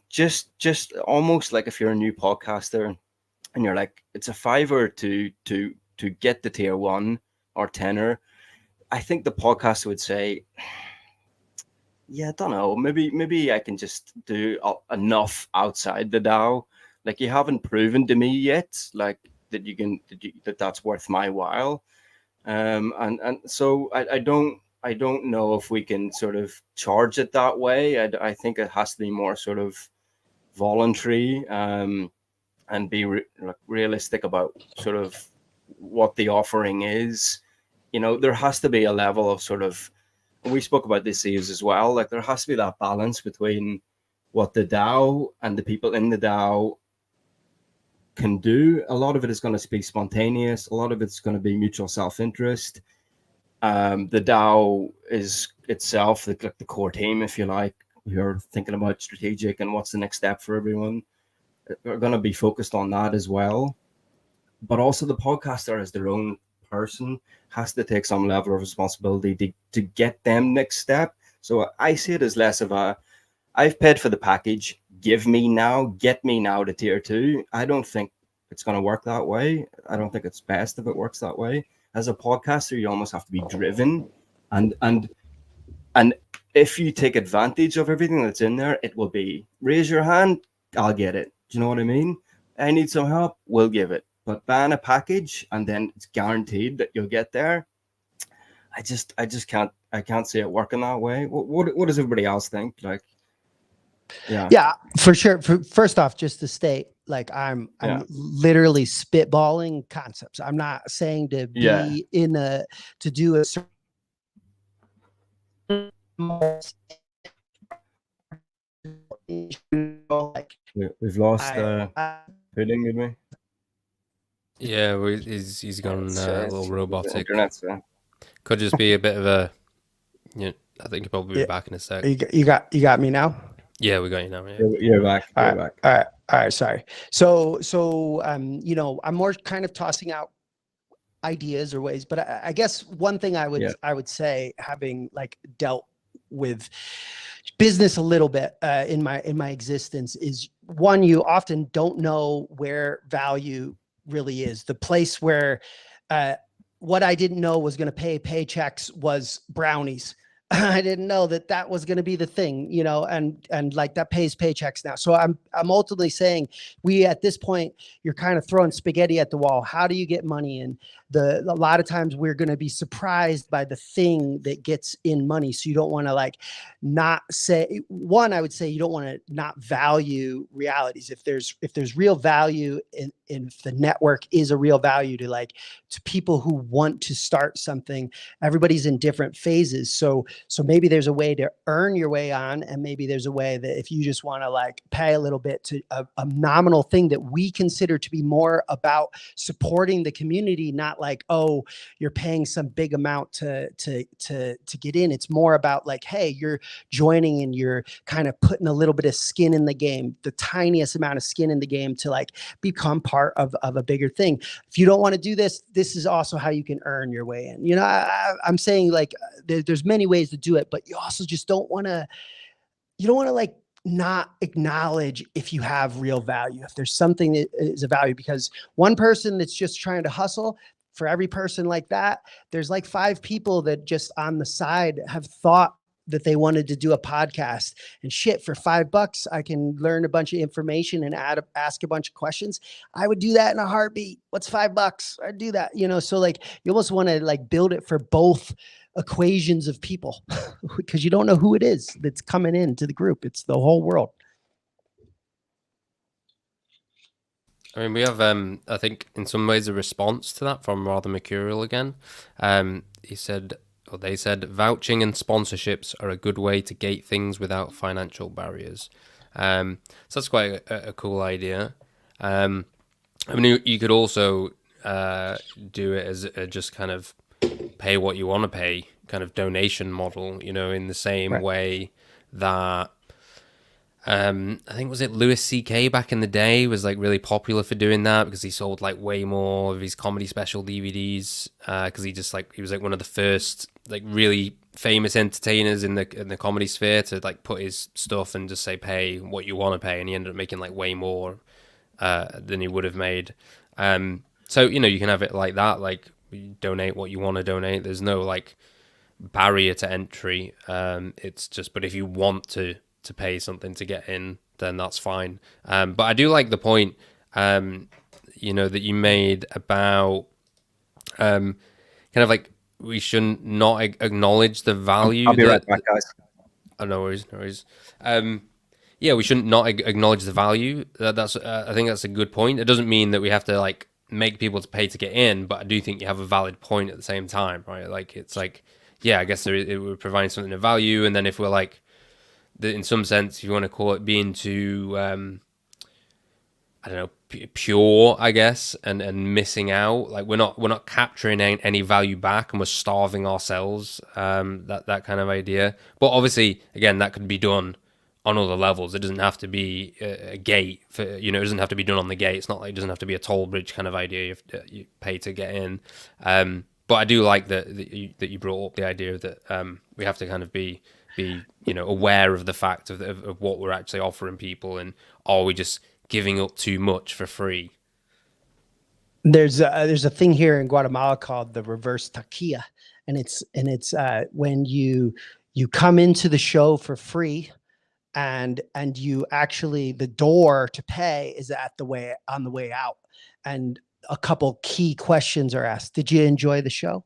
Just almost like if you're a new podcaster and you're like, it's a $5 to get the tier 1 or tenor. I think the podcast would say, yeah, I don't know, maybe I can just do enough outside the DAO. Like, you haven't proven to me yet, like, that's worth my while. And so I don't know if we can sort of charge it that way. I think it has to be more sort of voluntary, and be realistic about sort of what the offering is. There has to be a level of sort of, we spoke about this as well, like, there has to be that balance between what the DAO and the people in the DAO can do. A lot of it is going to be spontaneous. A lot of it's going to be mutual self-interest. The DAO is itself the core team, if you like, who are thinking about strategic and what's the next step for everyone. Are going to be focused on that as well. But also the podcaster as their own person has to take some level of responsibility to get them next step. So I see it as less of a, I've paid for the package, get me now to tier 2. I don't think it's going to work that way. I don't think it's best if it works that way. As a podcaster, you almost have to be driven, and if you take advantage of everything that's in there, it will be raise your hand, I'll get it. Do you know what I mean? I need some help, we'll give it. But ban a package and then it's guaranteed that you'll get there. I just can't see it working that way. What does everybody else think? Like, yeah, for sure. First off, just to state, like I'm literally spitballing concepts. I'm not saying to be to do a certain like, we've lost Pudding with me. Yeah, he's gone a little robotic. So. Could just be a bit of a. I think he'll probably be back in a sec. You got me now. Yeah, we got you now. Yeah. You're back. All right. Sorry. So I'm more kind of tossing out ideas or ways, but I guess one thing I would say, having like dealt with business a little bit in my existence, is one, you often don't know where value really is. The place where what I didn't know was going to pay paychecks was brownies. I didn't know that was going to be the thing, and like that pays paychecks now. So I'm ultimately saying, we, at this point, you're kind of throwing spaghetti at the wall. How do you get money in? A lot of times we're going to be surprised by the thing that gets in money. So you don't want to like not say one, I would say you don't want to not value realities. If there's real value in if the network is a real value to people who want to start something, everybody's in different phases. So maybe there's a way to earn your way on, and maybe there's a way that if you just want to like pay a little bit to a nominal thing that we consider to be more about supporting the community, not like, oh, you're paying some big amount to get in. It's more about like, hey, you're joining and you're kind of putting a little bit of skin in the game, the tiniest amount of skin in the game to like become part of a bigger thing. If you don't want to do this, this is also how you can earn your way in. I'm saying like there's many ways to do it, but you also just don't want to like not acknowledge if you have real value, if there's something that is a value, because one person that's just trying to hustle, for every person like that, there's like 5 people that just on the side have thought that they wanted to do a podcast, and shit, for $5, I can learn a bunch of information and ask a bunch of questions. I would do that in a heartbeat. What's $5? I'd do that, so like you almost want to like build it for both equations of people because you don't know who it is that's coming into the group. It's the whole world. I mean, we have, I think, in some ways, a response to that from Rather Mercurial again. They said, vouching and sponsorships are a good way to gate things without financial barriers. So that's quite a cool idea. I mean, you could also do it as just kind of pay what you want to pay, kind of donation model, in the same way that I think, was it Louis C.K. back in the day was like really popular for doing that because he sold like way more of his comedy special DVDs because he was like one of the first like really famous entertainers in the comedy sphere to like put his stuff and just say pay what you want to pay, and he ended up making like way more than he would have made. So you can have it like that, like you donate what you want to donate. There's no like barrier to entry. It's just, but if you want to pay something to get in, then that's fine. But I do like the point, that you made about kind of like we shouldn't not acknowledge the value. I'll be right back, guys. Oh, no worries. Yeah, we shouldn't not acknowledge the value. That's I think that's a good point. It doesn't mean that we have to like make people to pay to get in, but I do think you have a valid point at the same time, right? Like it's like, yeah, I guess it would provide something of value, and then if we're like, in some sense, if you want to call it being too, I don't know, pure, I guess, and missing out, like we're not capturing any value back, and we're starving ourselves. That kind of idea. But obviously, again, that could be done on other levels. It doesn't have to be a gate for, it doesn't have to be done on the gate. It's not like it doesn't have to be a toll bridge kind of idea. You pay to get in. But I do like that you brought up the idea that we have to kind of be aware of the fact of what we're actually offering people, and are we just giving up too much for free? There's a thing here in Guatemala called the reverse taquilla, and it's when you you come into the show for free, and you actually, the door to pay is on the way out, and a couple key questions are asked. Did you enjoy the show?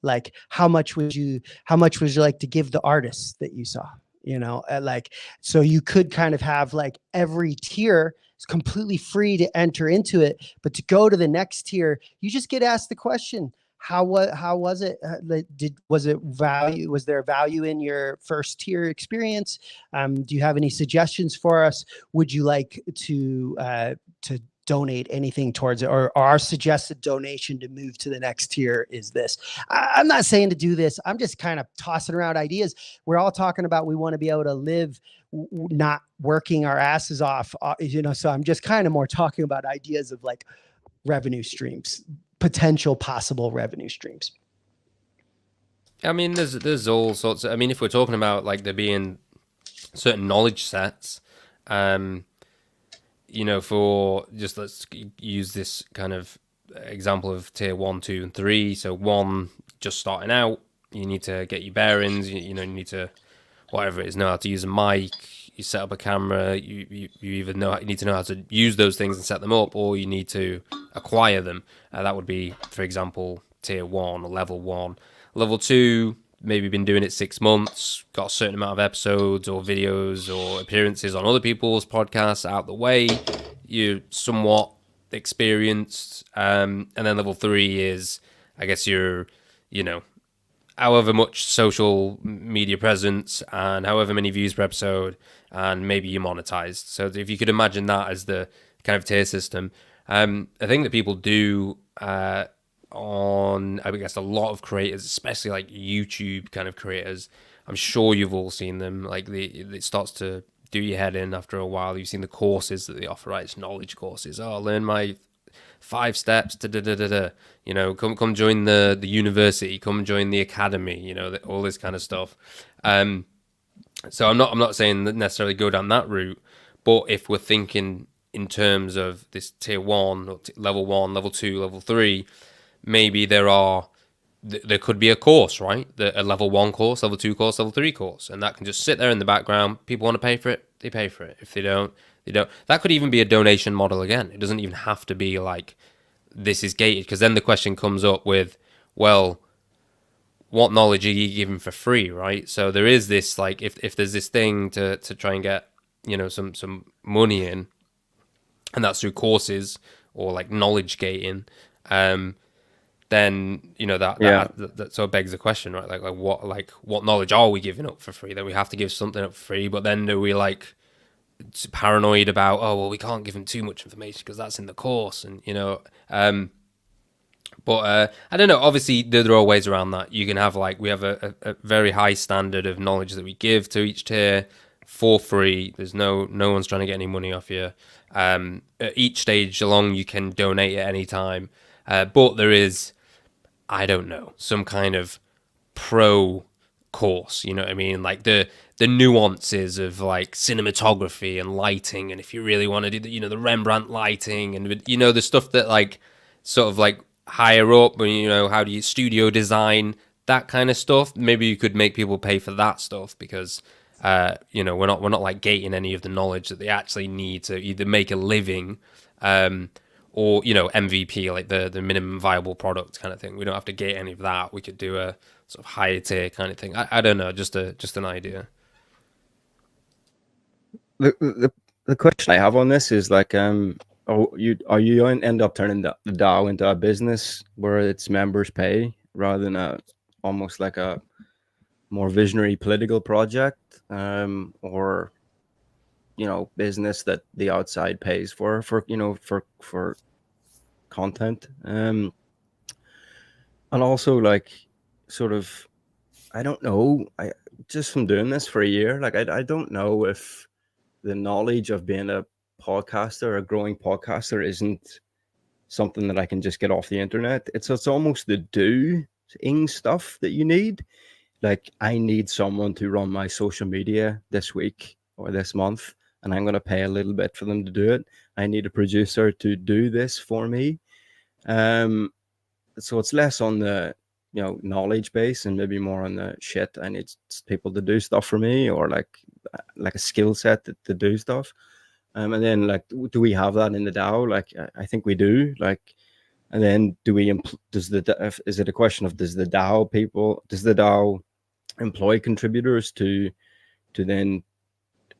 Like, how much would you like to give the artists that you saw? Like, so you could kind of have like every tier is completely free to enter into it, but to go to the next tier, you just get asked the question, how was it? Was there value in your first tier experience? Do you have any suggestions for us? Would you like to donate anything towards it, or our suggested donation to move to the next tier is this? I'm not saying to do this. I'm just kind of tossing around ideas. We're all talking about, we want to be able to live not working our asses off, so I'm just kind of more talking about ideas of like revenue streams, potential possible revenue streams. I mean, there's all sorts of, I mean, if we're talking about like there being certain knowledge sets, for just, let's use this kind of example of tier 1, 2, and 3. So 1, just starting out, you need to get your bearings, you need to, whatever it is, know how to use a mic, you set up a camera, you either need to know how to use those things and set them up, or you need to acquire them. That would be, for example, tier 1 or level 1. Level 2, maybe been doing it 6 months, got a certain amount of episodes or videos or appearances on other people's podcasts out the way, you're somewhat experienced. And then level 3 is, I guess, you're, however much social media presence and however many views per episode, and maybe you're monetized. So if you could imagine that as the kind of tier system, I think that people do on, I guess, a lot of creators, especially like YouTube kind of creators, I'm sure you've all seen them, like it starts to do your head in after a while. You've seen the courses that they offer, right? It's knowledge courses. Learn my 5 steps to come join the university, come join the academy, all this kind of stuff. So I'm not saying that necessarily go down that route, but if we're thinking in terms of this tier 1 or level 1, level 2, level 3, maybe there could be a course, right? A level 1 course, level 2 course, level 3 course, and that can just sit there in the background. People want to pay for it, they pay for it. If they don't, they don't. That could even be a donation model again. It doesn't even have to be like this is gated, because then the question comes up with, well, what knowledge are you giving for free, right? So there is this, like, if there's this thing to try and get some money in, and that's through courses or like knowledge gating, then that sort of begs the question, right? Like what knowledge are we giving up for free? Then we have to give something up for free, but then are we like paranoid about, we can't give them too much information because that's in the course, and but I don't know. Obviously, there are ways around that. You can have we have a very high standard of knowledge that we give to each tier for free. There's no one's trying to get any money off you. At each stage along, you can donate at any time. But there is, I don't know, some kind of pro course. You know what I mean? Like the nuances of like cinematography and lighting, and if you really want to do the Rembrandt lighting, and the stuff that like sort of like higher up, how do you studio design, that kind of stuff. Maybe you could make people pay for that stuff, because we're not like gating any of the knowledge that they actually need to either make a living, or MVP, like the minimum viable product kind of thing. We don't have to gate any of that. We could do a sort of higher tier kind of thing. I don't know, just an idea. The question I have on this is like, are you end up turning the DAO into a business where its members pay rather than almost like a more visionary political project, or business that the outside pays for content, and also like sort of, I don't know, I just from doing this for a year, like I don't know if the knowledge of being a podcaster, a growing podcaster, isn't something that I can just get off the internet. It's almost the doing stuff that you need. Like, I need someone to run my social media this week or this month, and I'm going to pay a little bit for them to do it. I need a producer to do this for me. So it's less on the knowledge base, and maybe more on the shit. I need people to do stuff for me, or like a skill set to do stuff. And then like, do we have that in the DAO? Like, I think we do. Like, and then is it a question of does the DAO employ contributors to then,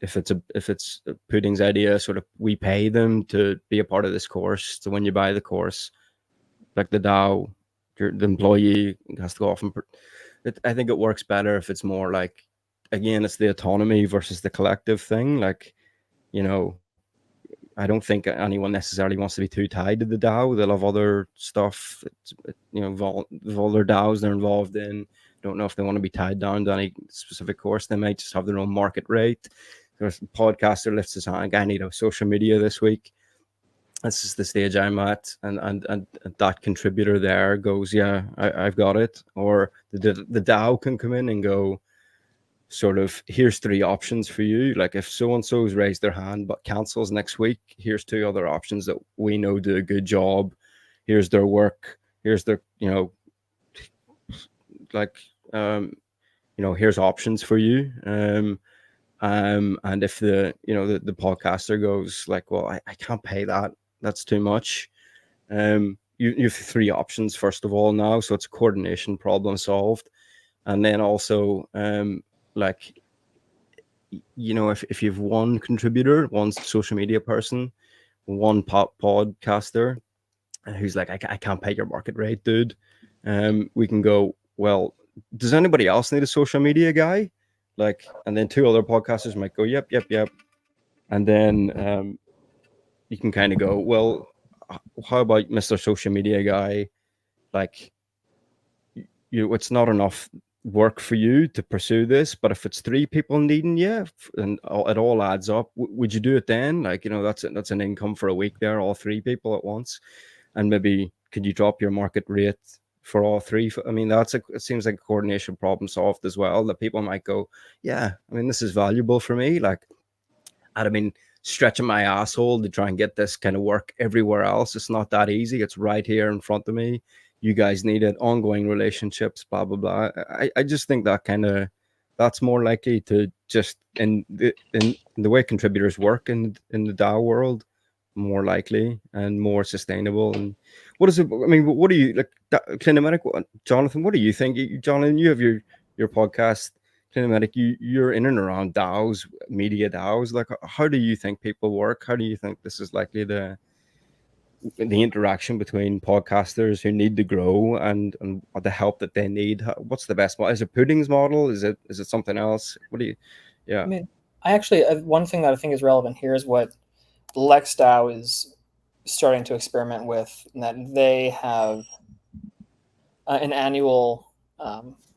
if it's Pudding's idea, sort of we pay them to be a part of this course. So when you buy the course, like the DAO, the employee has to go off and I think it works better if it's more like, again, it's the autonomy versus the collective thing. Like, I don't think anyone necessarily wants to be too tied to the DAO. They'll have other stuff, other DAOs they're involved in. Don't know if they want to be tied down to any specific course. They might just have their own market rate. There's a podcaster lifts his hand, I need a social media this week. This is the stage I'm at, and that contributor there goes, yeah, I've got it. Or the DAO can come in and go, sort of, here's 3 options for you. Like, if so-and-so's raised their hand but cancels next week, here's 2 other options that we know do a good job. Here's their work. Here's their, here's options for you. And if the podcaster goes like, well, I can't pay that. That's too much. You have 3 options, first of all, now. So it's a coordination problem solved. And then also, like, if you've one contributor, one social media person, one podcaster who's like, I can't pay your market rate, dude. We can go, well, does anybody else need a social media guy? Like, and then 2 other podcasters might go, yep. And then you can kind of go, well, how about Mr. Social Media Guy? Like, it's not enough work for you to pursue this, but if it's 3 people needing you and it all adds up, would you do it then? Like, that's an income for a week there, all 3 people at once. And maybe could you drop your market rate for all 3? I mean, it seems like a coordination problem solved as well, that people might go, yeah, I mean, this is valuable for me. Like, stretching my asshole to try and get this kind of work everywhere else. It's not that easy. It's right here in front of me. You guys need it. Ongoing relationships, blah, blah, blah. I just think that's more likely to just in the way contributors work in the DAO world, more likely and more sustainable. And what is it? I mean, what do you like, Clinometic? Jonathan, what do you think? Jonathan, you have your podcast, Clinometic. You're in and around DAOs, media DAOs. Like, how do you think people work? How do you think this is likely the interaction between podcasters who need to grow and the help that they need? What's the best model? Is it Pudding's model? Is it something else? What do you? Yeah. I mean, one thing that I think is relevant here is what LexDAO is starting to experiment with, and that they have an annual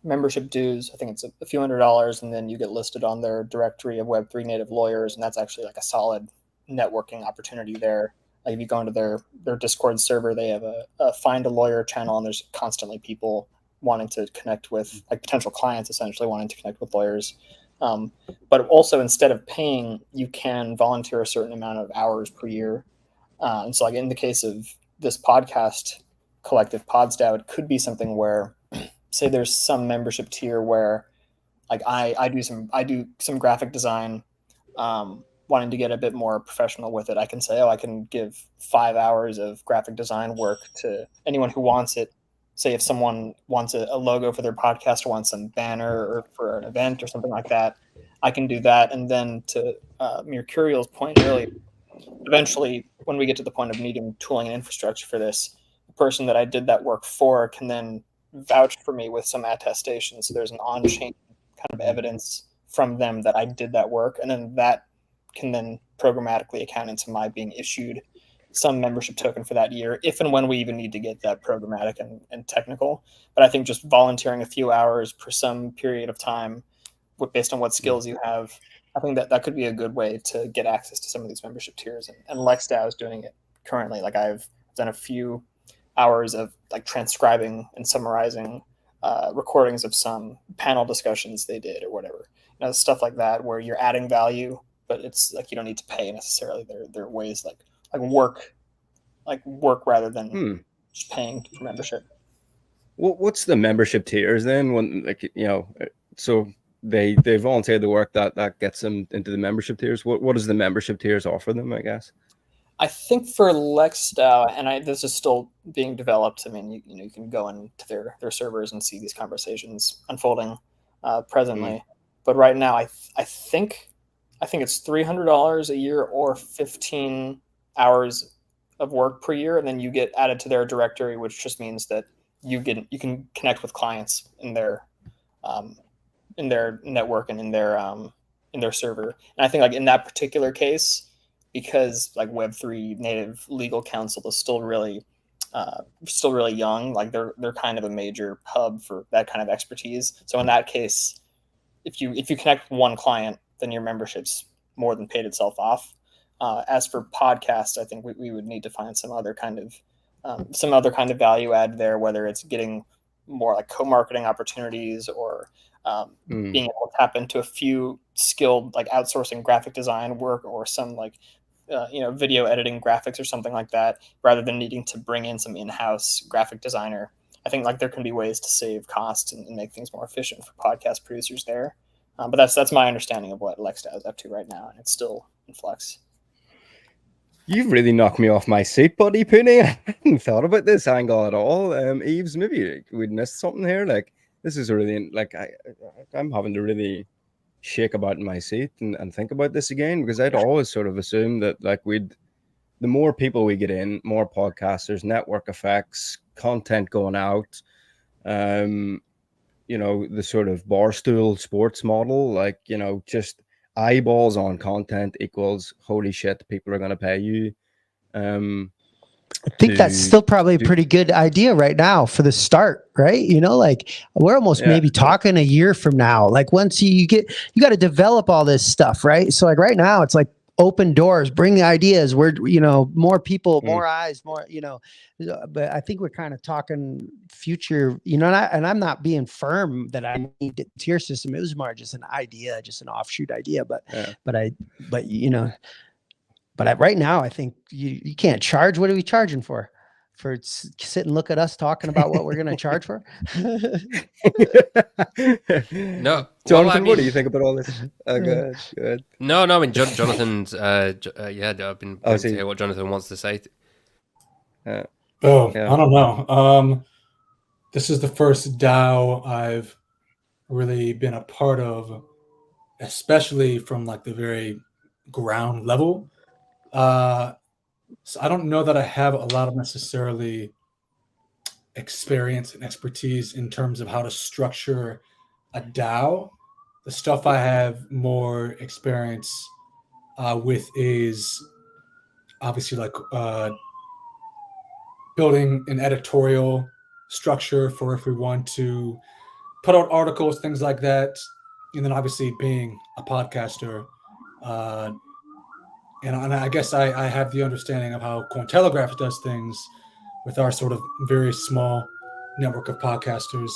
membership dues. I think it's a few $100s, and then you get listed on their directory of Web3 native lawyers, and that's actually like a solid networking opportunity there. Like, if you go into their Discord server, they have a find a lawyer channel, and there's constantly people wanting to connect with, like, potential clients essentially wanting to connect with lawyers. But also, instead of paying, you can volunteer a certain amount of hours per year. And so, like, in the case of this podcast collective, PodsDAO, it could be something where, say, there's some membership tier where, like, I do some graphic design, wanting to get a bit more professional with it. I can say, I can give 5 hours of graphic design work to anyone who wants it. Say if someone wants a logo for their podcast or wants some banner or for an event or something like that, I can do that. And then to Mercurial's point earlier, eventually when we get to the point of needing tooling and infrastructure for this, the person that I did that work for can then vouch for me with some attestation. So there's an on-chain kind of evidence from them that I did that work. And then that can then programmatically account into my being issued some membership token for that year, if and when we even need to get that programmatic and technical. But I think just volunteering a few hours for some period of time, based on what skills you have, I think that could be a good way to get access to some of these membership tiers. And LexDAO is doing it currently. Like, I've done a few hours of like transcribing and summarizing recordings of some panel discussions they did or whatever, stuff like that, where you're adding value, but it's like you don't need to pay necessarily. There are ways like work rather than just paying for membership. What's the membership tiers then? When, like, you know, so they volunteer the work that gets them into the membership tiers. What does the membership tiers offer them, I guess? I think for LexDAO, and this is still being developed. I mean, you can go into their servers and see these conversations unfolding presently. But right now, I think it's $300 a year or 15 hours of work per year, and then you get added to their directory, which just means that you can connect with clients in their network and in their server. And I think, like, in that particular case, because like Web3 native legal counsel is still really young, like they're kind of a major hub for that kind of expertise. So in that case, if you connect with one client, then your membership's more than paid itself off. As for podcasts, I think we would need to find some other kind of value add there, whether it's getting more like co-marketing opportunities or being able to tap into a few skilled, like, outsourcing graphic design work, or some like video editing, graphics, or something like that, rather than needing to bring in some in-house graphic designer. I think, like, there can be ways to save costs and make things more efficient for podcast producers there. But that's my understanding of what LexDAO is up to right now, and it's still in flux. You've really knocked me off my seat, buddy, Pooney. I hadn't thought about this angle at all. Eves, maybe we'd missed something here. Like, this is really, like, I'm having to really shake about in my seat and think about this again, because I'd always sort of assumed that, like, the more people we get in, more podcasters, network effects, content going out, the sort of barstool sports model, like, just eyeballs on content equals holy shit, people are going to pay you. I think that's still probably a pretty good idea right now for the start, right? Like, we're almost maybe talking a year from now. Like, once you got to develop all this stuff, right? So, like, right now it's like open doors, bring the ideas. We're, more people, more eyes, more, but I think we're kind of talking future, and I'm not being firm that I need a tier system. It was more just an idea, just an offshoot idea. But right now, I think you can't charge. What are we charging for? For sit and look at us talking about what we're going to charge for? No, Jonathan, what do you think about all this? Good. No. I mean, Jonathan's. I've been waiting to hear what Jonathan wants to say. I don't know. This is the first DAO I've really been a part of, especially from, like, the very ground level. So I don't know that I have a lot of necessarily experience and expertise in terms of how to structure a DAO. The stuff I have more experience with is obviously, like, building an editorial structure for if we want to put out articles, things like that. And then obviously being a podcaster, and I guess I have the understanding of how Cointelegraph does things with our sort of very small network of podcasters.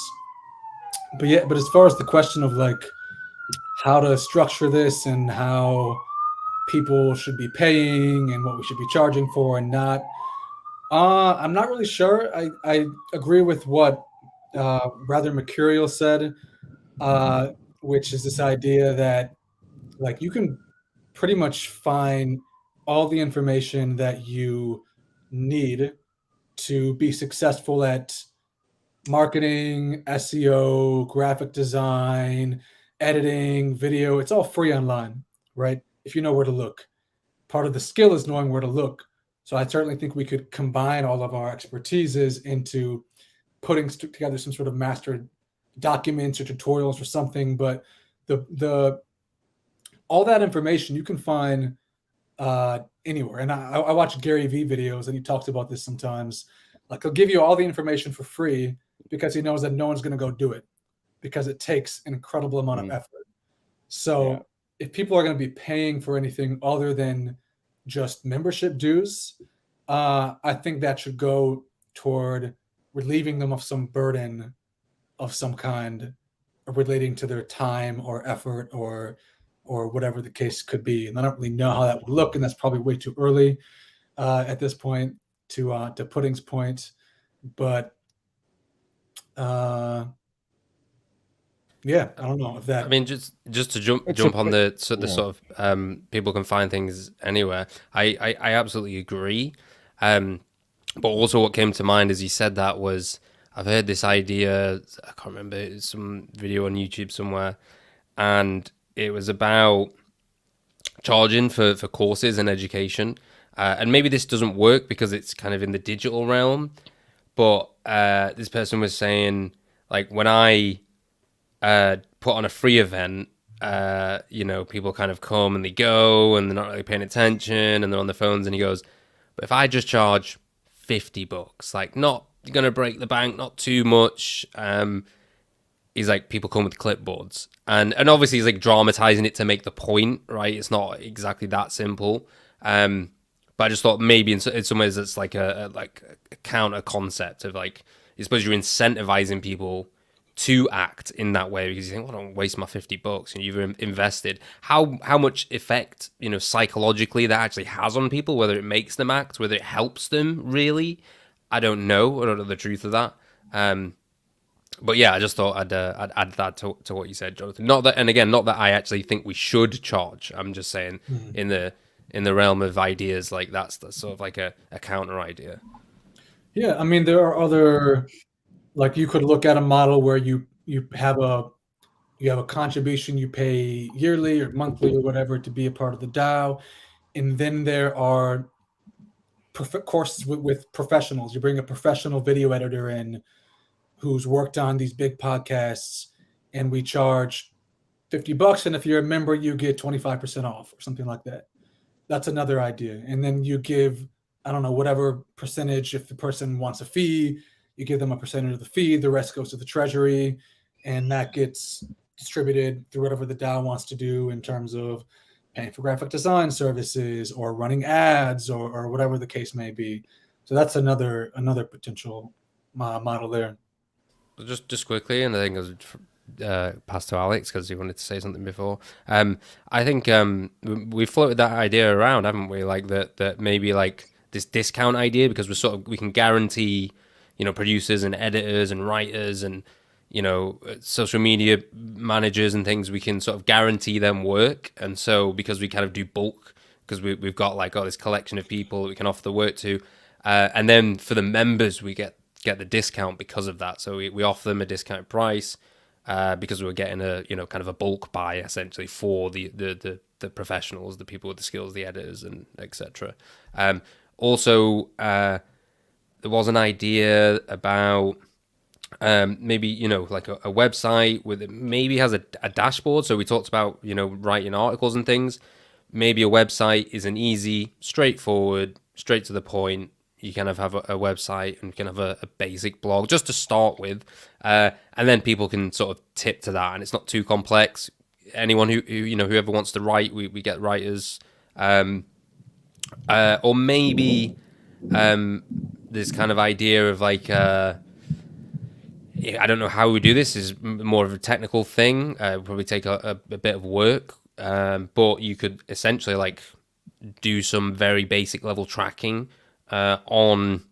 But as far as the question of, like, how to structure this and how people should be paying and what we should be charging for and not, I'm not really sure. I agree with what Rather Mercurial said, which is this idea that, like, you can pretty much find all the information that you need to be successful at marketing, SEO, graphic design, editing, video. It's all free online, right? If you know where to look. Part of the skill is knowing where to look. So I certainly think we could combine all of our expertises into putting together some sort of master documents or tutorials or something. But the all that information you can find anywhere. And I watch Gary Vee videos, and he talks about this sometimes. Like, he'll give you all the information for free because he knows that no one's going to go do it, because it takes an incredible amount of effort. So if people are going to be paying for anything other than just membership dues, I think that should go toward relieving them of some burden of some kind relating to their time or effort or whatever the case could be. And I don't really know how that would look, and that's probably way too early at this point to Pudding's point. But Yeah, I don't know if that. I mean, just to jump It's a on quick- the sort of people can find things anywhere. I absolutely agree. But also what came to mind as you said that was I've heard this idea. I can't remember, it's some video on YouTube somewhere, and it was about charging for courses and education. And maybe this doesn't work because it's kind of in the digital realm. But this person was saying, like, when I put on a free event, people kind of come and they go and they're not really paying attention and they're on their phones. And he goes, but if I just charge $50, like, not gonna break the bank, not too much. He's like, people come with clipboards, and obviously he's like dramatizing it to make the point, right? It's not exactly that simple. But I just thought maybe in some ways it's like a counter concept of, like, I suppose you're incentivizing people to act in that way because you think, well, I don't waste my $50 and you've invested. How much effect, psychologically that actually has on people, whether it makes them act, whether it helps them really, I don't know. I don't know the truth of that. But yeah, I just thought I'd add that to what you said, Jonathan. Not that I actually think we should charge. I'm just saying in the realm of ideas, like that's sort of like a counter idea. Yeah, I mean, there are other, like, you could look at a model where you have a contribution you pay yearly or monthly or whatever to be a part of the DAO, and then there are courses with professionals. You bring a professional video editor in who's worked on these big podcasts, and we charge $50, and if you're a member, you get 25% off or something like that. That's another idea. And then you give, I don't know, whatever percentage. If the person wants a fee, you give them a percentage of the fee. The rest goes to the treasury, and that gets distributed through whatever the DAO wants to do in terms of paying for graphic design services or running ads or whatever the case may be. So that's another potential model there. Just quickly, and I think I was pass to Alex because he wanted to say something before. I think we floated that idea around, haven't we? Like that maybe like this discount idea, because we can guarantee, producers and editors and writers and social media managers and things, we can sort of guarantee them work. And so because we kind of do bulk, because we've got like this collection of people that we can offer the work to, and then for the members we get the discount because of that. So we offer them a discounted price because we're getting a kind of a bulk buy essentially for the professionals, the people with the skills, the editors, and etc. Also, there was an idea about maybe like a website with maybe has a dashboard. So we talked about writing articles and things. Maybe a website is an easy, straightforward, straight to the point. You kind of have a website and you can have a basic blog just to start with, and then people can sort of tip to that, and it's not too complex. Anyone who whoever wants to write, we get writers, or maybe this kind of idea of like I don't know how we do this. Is more of a technical thing. Probably take a bit of work, but you could essentially like do some very basic level tracking on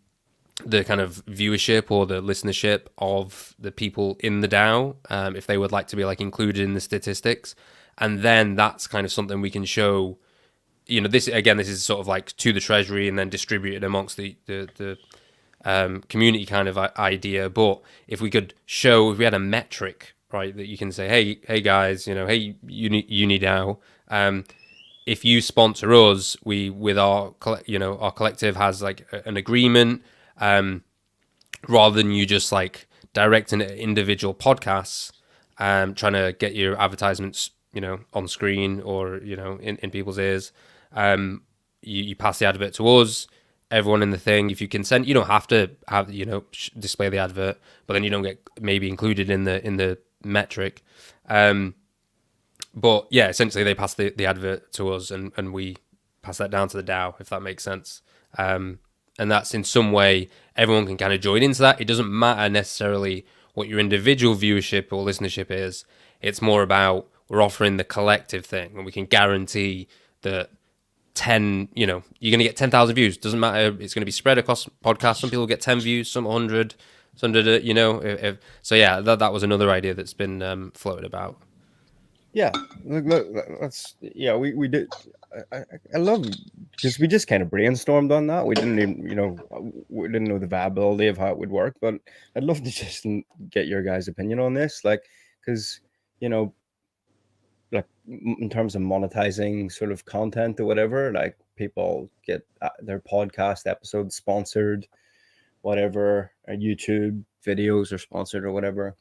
the kind of viewership or the listenership of the people in the DAO, if they would like to be like included in the statistics. And then that's kind of something we can show, this is sort of like to the treasury and then distributed amongst the community kind of idea. But if we had a metric, right, that you can say, hey guys, hey Uni DAO, if you sponsor us, our collective has like an agreement, rather than you just like directing it at individual podcasts, trying to get your advertisements, on screen or, in people's ears. You pass the advert to us, everyone in the thing. If you consent, you don't have to have, display the advert, but then you don't get maybe included in the metric. But yeah, essentially they pass the advert to us and we pass that down to the DAO, if that makes sense. And that's in some way, everyone can kind of join into that. It doesn't matter necessarily what your individual viewership or listenership is. It's more about we're offering the collective thing, and we can guarantee that you're going to get 10,000 views. Doesn't matter. It's going to be spread across podcasts. Some people get 10 views, some 100, So so yeah, that was another idea that's been floated about. Yeah, look, that's yeah. We did. I love because we just kind of brainstormed on that. We didn't even, we didn't know the viability of how it would work. But I'd love to just get your guys' opinion on this, like, because you know, like in terms of monetizing sort of content or whatever, like people get their podcast episodes sponsored, whatever, or YouTube videos are sponsored or whatever.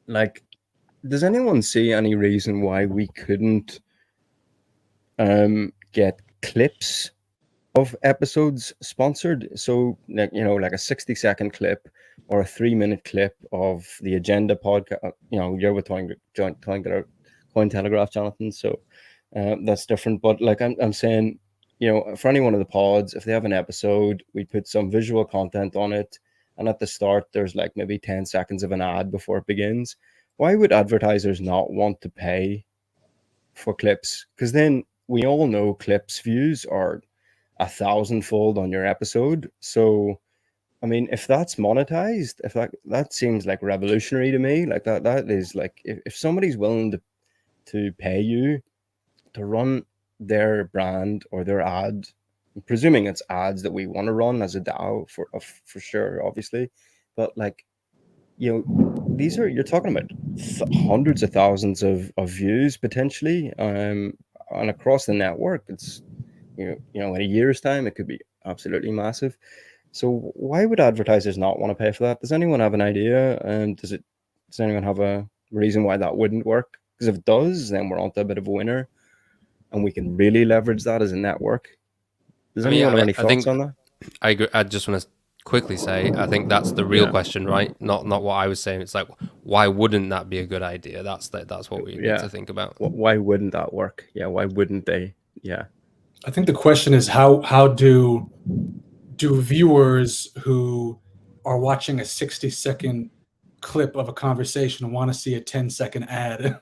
Like, does anyone see any reason why we couldn't get clips of episodes sponsored? So, like, like a 60-second clip or a 3-minute clip of the Agenda podcast. You're with Cointelegraph, Jonathan. So that's different. But like I'm saying, for any one of the pods, if they have an episode, we put some visual content on it. And at the start, there's like maybe 10 seconds of an ad before it begins. Why would advertisers not want to pay for clips? Because then we all know clips views are 1,000-fold on your episode. So, I mean, if that's monetized, if that seems like revolutionary to me. Like that is like, if somebody's willing to pay you to run their brand or their ad, I'm presuming it's ads that we want to run as a DAO for sure, obviously, but like, you're talking about hundreds of thousands of views potentially, and across the network. It's in a year's time, it could be absolutely massive. So why would advertisers not want to pay for that? Does anyone have an idea? And does anyone have a reason why that wouldn't work? Because if it does, then we're onto a bit of a winner, and we can really leverage that as a network. Does anyone have any thoughts on that? I agree. I just want to quickly say, I think that's the real question, right? Not what I was saying. It's like, why wouldn't that be a good idea? That's what we need to think about. Why wouldn't that work? Yeah, why wouldn't they? Yeah, I think the question is how do viewers who are watching a 60-second clip of a conversation want to see a 10-second ad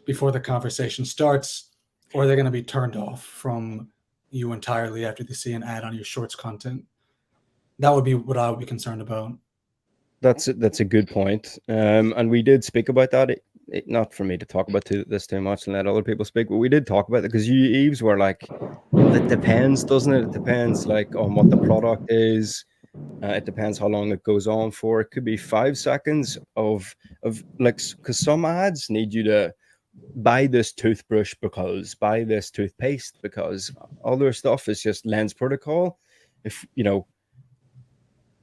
before the conversation starts, or are they going to be turned off from you entirely after they see an ad on your shorts content? That would be what I would be concerned about. That's a good point. And we did speak about that. Not for me to talk about this too much and let other people speak, but we did talk about it because you, Eves, were like, well, it depends, doesn't it? It depends like on what the product is. It depends how long it goes on for. It could be 5 seconds of like, because some ads need you to buy this toothbrush because, buy this toothpaste because. Other stuff is just lens protocol.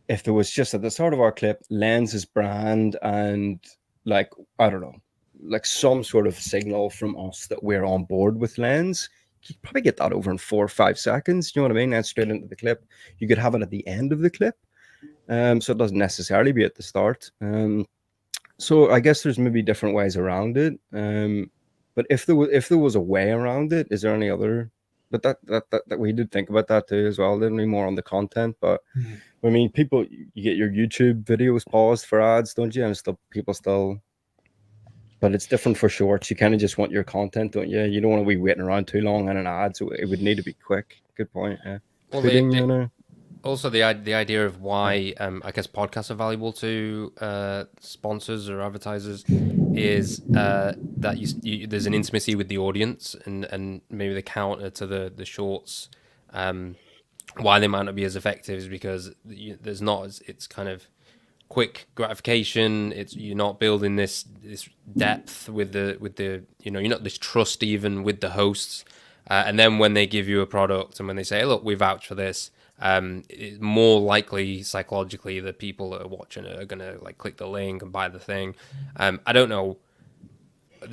If there was just at the start of our clip, Lens's brand and like, I don't know, like some sort of signal from us that we're on board with Lens, you probably get that over in 4 or 5 seconds. You know what I mean? That's straight into the clip. You could have it at the end of the clip. So it doesn't necessarily be at the start. So I guess there's maybe different ways around it. But if there was a way around it, is there any other? But that we did think about that too as well. Didn't we? More on the content, but I mean, you get your YouTube videos paused for ads, don't you? And people still, but it's different for shorts. You kind of just want your content, don't you? You don't want to be waiting around too long on an ad, so it would need to be quick. Good point. Yeah. Well, also the idea of why I guess podcasts are valuable to sponsors or advertisers is that there's an intimacy with the audience, and maybe the counter to the shorts, why they might not be as effective is because there's not it's kind of quick gratification. You're not building this depth with the you're not this trust even with the hosts, and then when they give you a product and when they say, hey, look, we vouch for this, it's more likely psychologically that people that are watching it are gonna like click the link and buy the thing. I don't know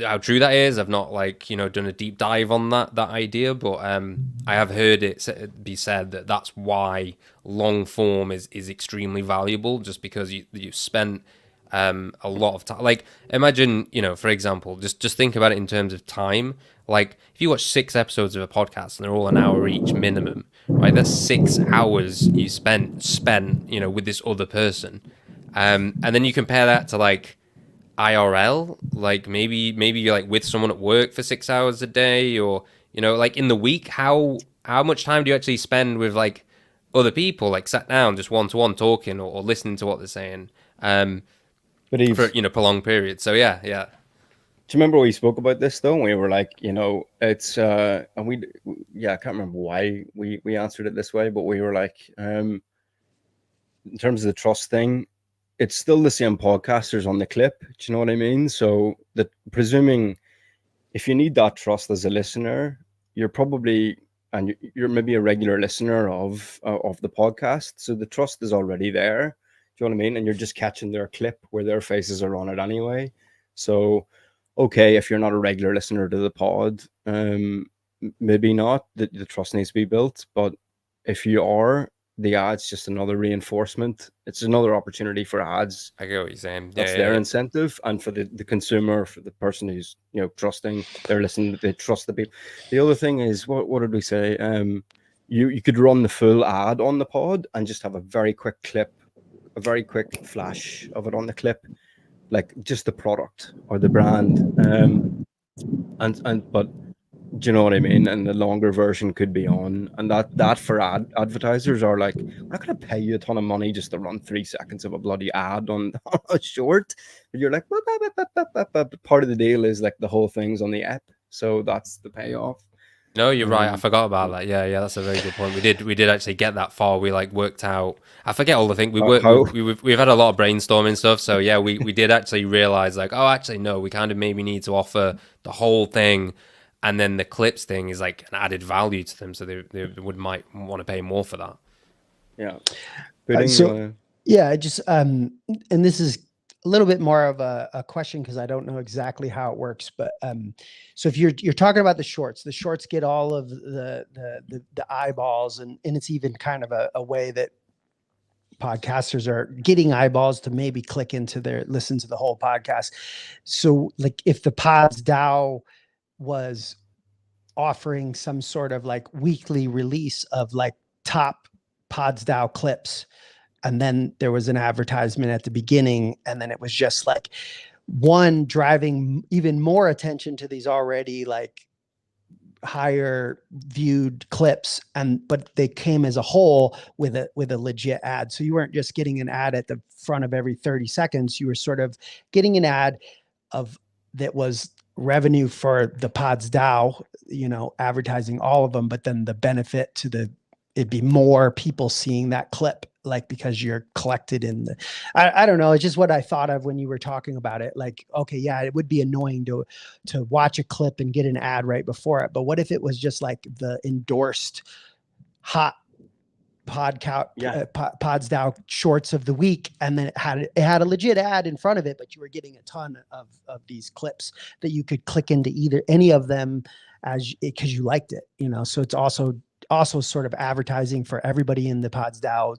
how true that is. I've not done a deep dive on that idea, but I have heard it be said that that's why long form is extremely valuable, just because you spent a lot of time. Like, imagine, for example, just think about it in terms of time. Like, if you watch 6 episodes of a podcast and they're all an hour each minimum, right? That's 6 hours you spent with this other person, and then you compare that to like IRL, like maybe you're like with someone at work for 6 hours a day, or like in the week, how much time do you actually spend with like other people, like sat down just one-to-one talking or listening to what they're saying? But Eve, for prolonged periods. So yeah. do you remember we spoke about this though? We were like, it's and I can't remember why we answered it this way, but we were like, in terms of the trust thing, it's still the same podcasters on the clip. Do you know what I mean? So that presuming if you need that trust as a listener, you're probably and you're maybe a regular listener of the podcast, so the trust is already there. Do you know what I mean? And you're just catching their clip where their faces are on it anyway. So, okay, if you're not a regular listener to the pod, maybe not. The trust needs to be built. But if you are, the ad's just another reinforcement. It's another opportunity for ads. I get what you're saying. That's their incentive, and for the consumer, for the person who's trusting, they're listening. They trust the people. The other thing is, what did we say? You could run the full ad on the pod and just have a very quick clip, a very quick flash of it on the clip, like just the product or the brand. But do you know what I mean? And the longer version could be on, and that for advertisers are like, we're not going to pay you a ton of money just to run 3 seconds of a bloody ad on a short. But you're like, but part of the deal is like the whole thing's on the app, so that's the payoff. No, you're right. I forgot about that. Yeah, that's a very good point. We did actually get that far. We like worked out. I forget all the things we've had a lot of brainstorming stuff. So yeah, we did actually realize like, oh, actually no, we kind of maybe need to offer the whole thing. And then the clips thing is like an added value to them, so they might want to pay more for that. Yeah. I just and this is a little bit more of a question because I don't know exactly how it works, but so if you're talking about the shorts get all of the eyeballs, and it's even kind of a way that podcasters are getting eyeballs to maybe click into listen to the whole podcast. So like if the PodsDAO was offering some sort of like weekly release of like top PodsDAO clips, and then there was an advertisement at the beginning, and then it was just like one driving even more attention to these already like higher viewed clips, but they came as a whole with a legit ad. So you weren't just getting an ad at the front of every 30 seconds, you were sort of getting an ad that was revenue for the PodsDAO, advertising all of them, but then the benefit to it'd be more people seeing that clip, like because you're collected in the, I don't know. It's just what I thought of when you were talking about it. Like, okay, yeah, it would be annoying to watch a clip and get an ad right before it. But what if it was just like the endorsed hot PodsDAO shorts of the week, and then it had a legit ad in front of it, but you were getting a ton of these clips that you could click into any of them because you liked it, so it's also sort of advertising for everybody in the PodsDAO.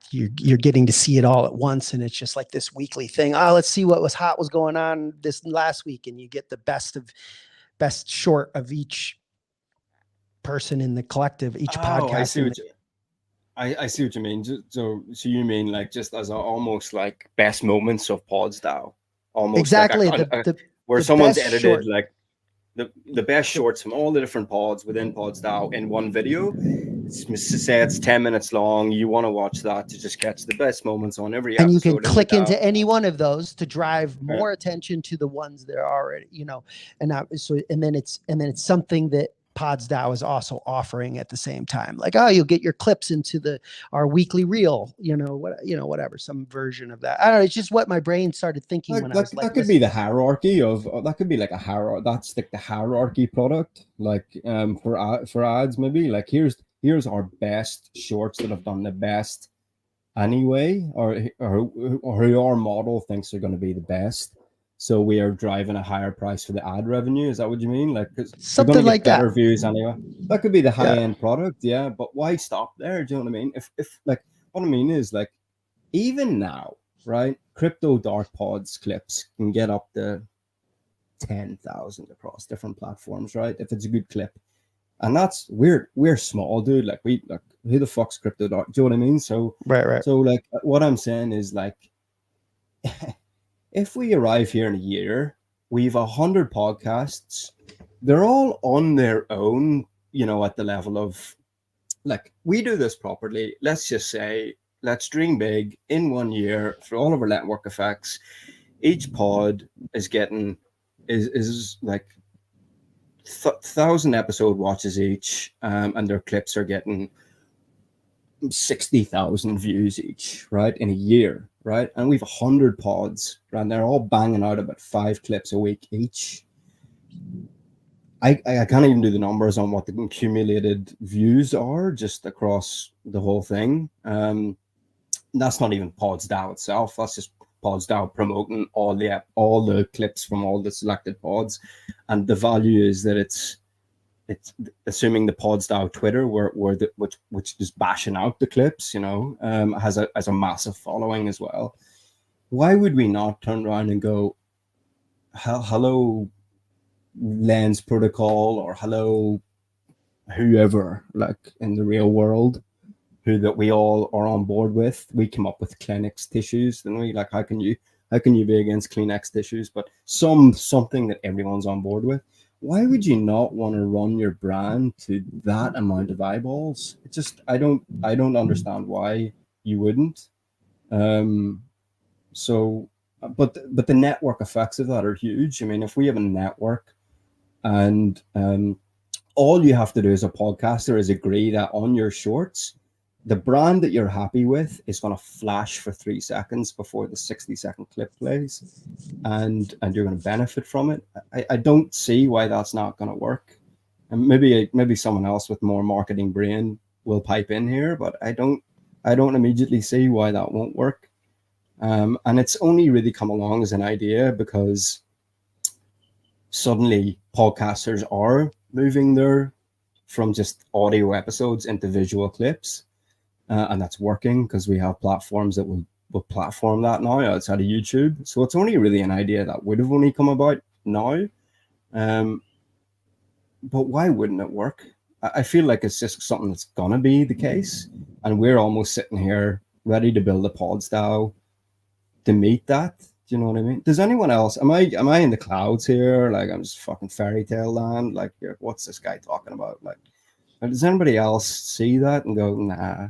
You're getting to see it all at once, and it's just like this weekly thing. Let's see what was going on this last week, and you get the best short of each person in the collective, each podcast. I see what you mean. So you mean like just as almost like best moments of PodsDAO, almost exactly like where someone's edited like the best shorts from all the different pods within PodsDAO in one video. Say it's 10 minutes long. You want to watch that to just catch the best moments on every episode. And you can click into any one of those to drive more attention to the ones that are already, and then it's something that PodsDAO is also offering at the same time. Like, you'll get your clips into our weekly reel, whatever, some version of that. I don't know. It's just what my brain started thinking when I was like, that could be the hierarchy of that could be like a hierarchy. That's like the hierarchy product. Like for ads, maybe like here's our best shorts that have done the best anyway, or who our model thinks are going to be the best. So we are driving a higher price for the ad revenue. Is that what you mean? Like something like better that. Views anyway. That could be the high end product, yeah. But why stop there? Do you know what I mean? If like what I mean is like even now, right? Crypto dark pods clips can get up to 10,000 across different platforms, right? If it's a good clip, and that's we're small, dude. Like who the fuck's crypto dark? Do you know what I mean? So right. So like what I'm saying is like. If we arrive here in a year, we've 100 podcasts. They're all on their own, at the level of, like, we do this properly. Let's just say, let's dream big. In 1 year, for all of our network effects, each pod is getting is like 1,000 episode watches each, and their clips are getting 60,000 views each, right, in a year, right? And we've 100 pods, and they're all banging out about 5 clips a week each. I can't even do the numbers on what the accumulated views are just across the whole thing. That's not even PodsDAO itself. That's just PodsDAO promoting all the clips from all the selected pods, and the value is that it's assuming the PodsDAO Twitter, which is bashing out the clips, has a massive following as well. Why would we not turn around and go, hello, Lens Protocol, or hello, whoever, like in the real world, who that we all are on board with? We come up with Kleenex tissues, then we like, how can you be against Kleenex tissues? But something that everyone's on board with. Why would you not want to run your brand to that amount of eyeballs? It just, I don't understand why you wouldn't. So, but the network effects of that are huge. I mean, if we have a network, and all you have to do as a podcaster is agree that on your shorts, the brand that you're happy with is going to flash for 3 seconds before the 60-second clip plays, and you're going to benefit from it. I don't see why that's not going to work. And maybe someone else with more marketing brain will pipe in here, but I don't immediately see why that won't work. And it's only really come along as an idea because suddenly podcasters are moving from just audio episodes into visual clips. And that's working because we have platforms that will platform that now outside of YouTube. So it's only really an idea that would have only come about now. But why wouldn't it work? I feel like it's just something that's gonna be the case, and we're almost sitting here ready to build a PodsDAO to meet that. Do you know what I mean? Does anyone else? Am I in the clouds here? Like I'm just fucking fairy tale land. Like what's this guy talking about? Like, does anybody else see that and go, nah?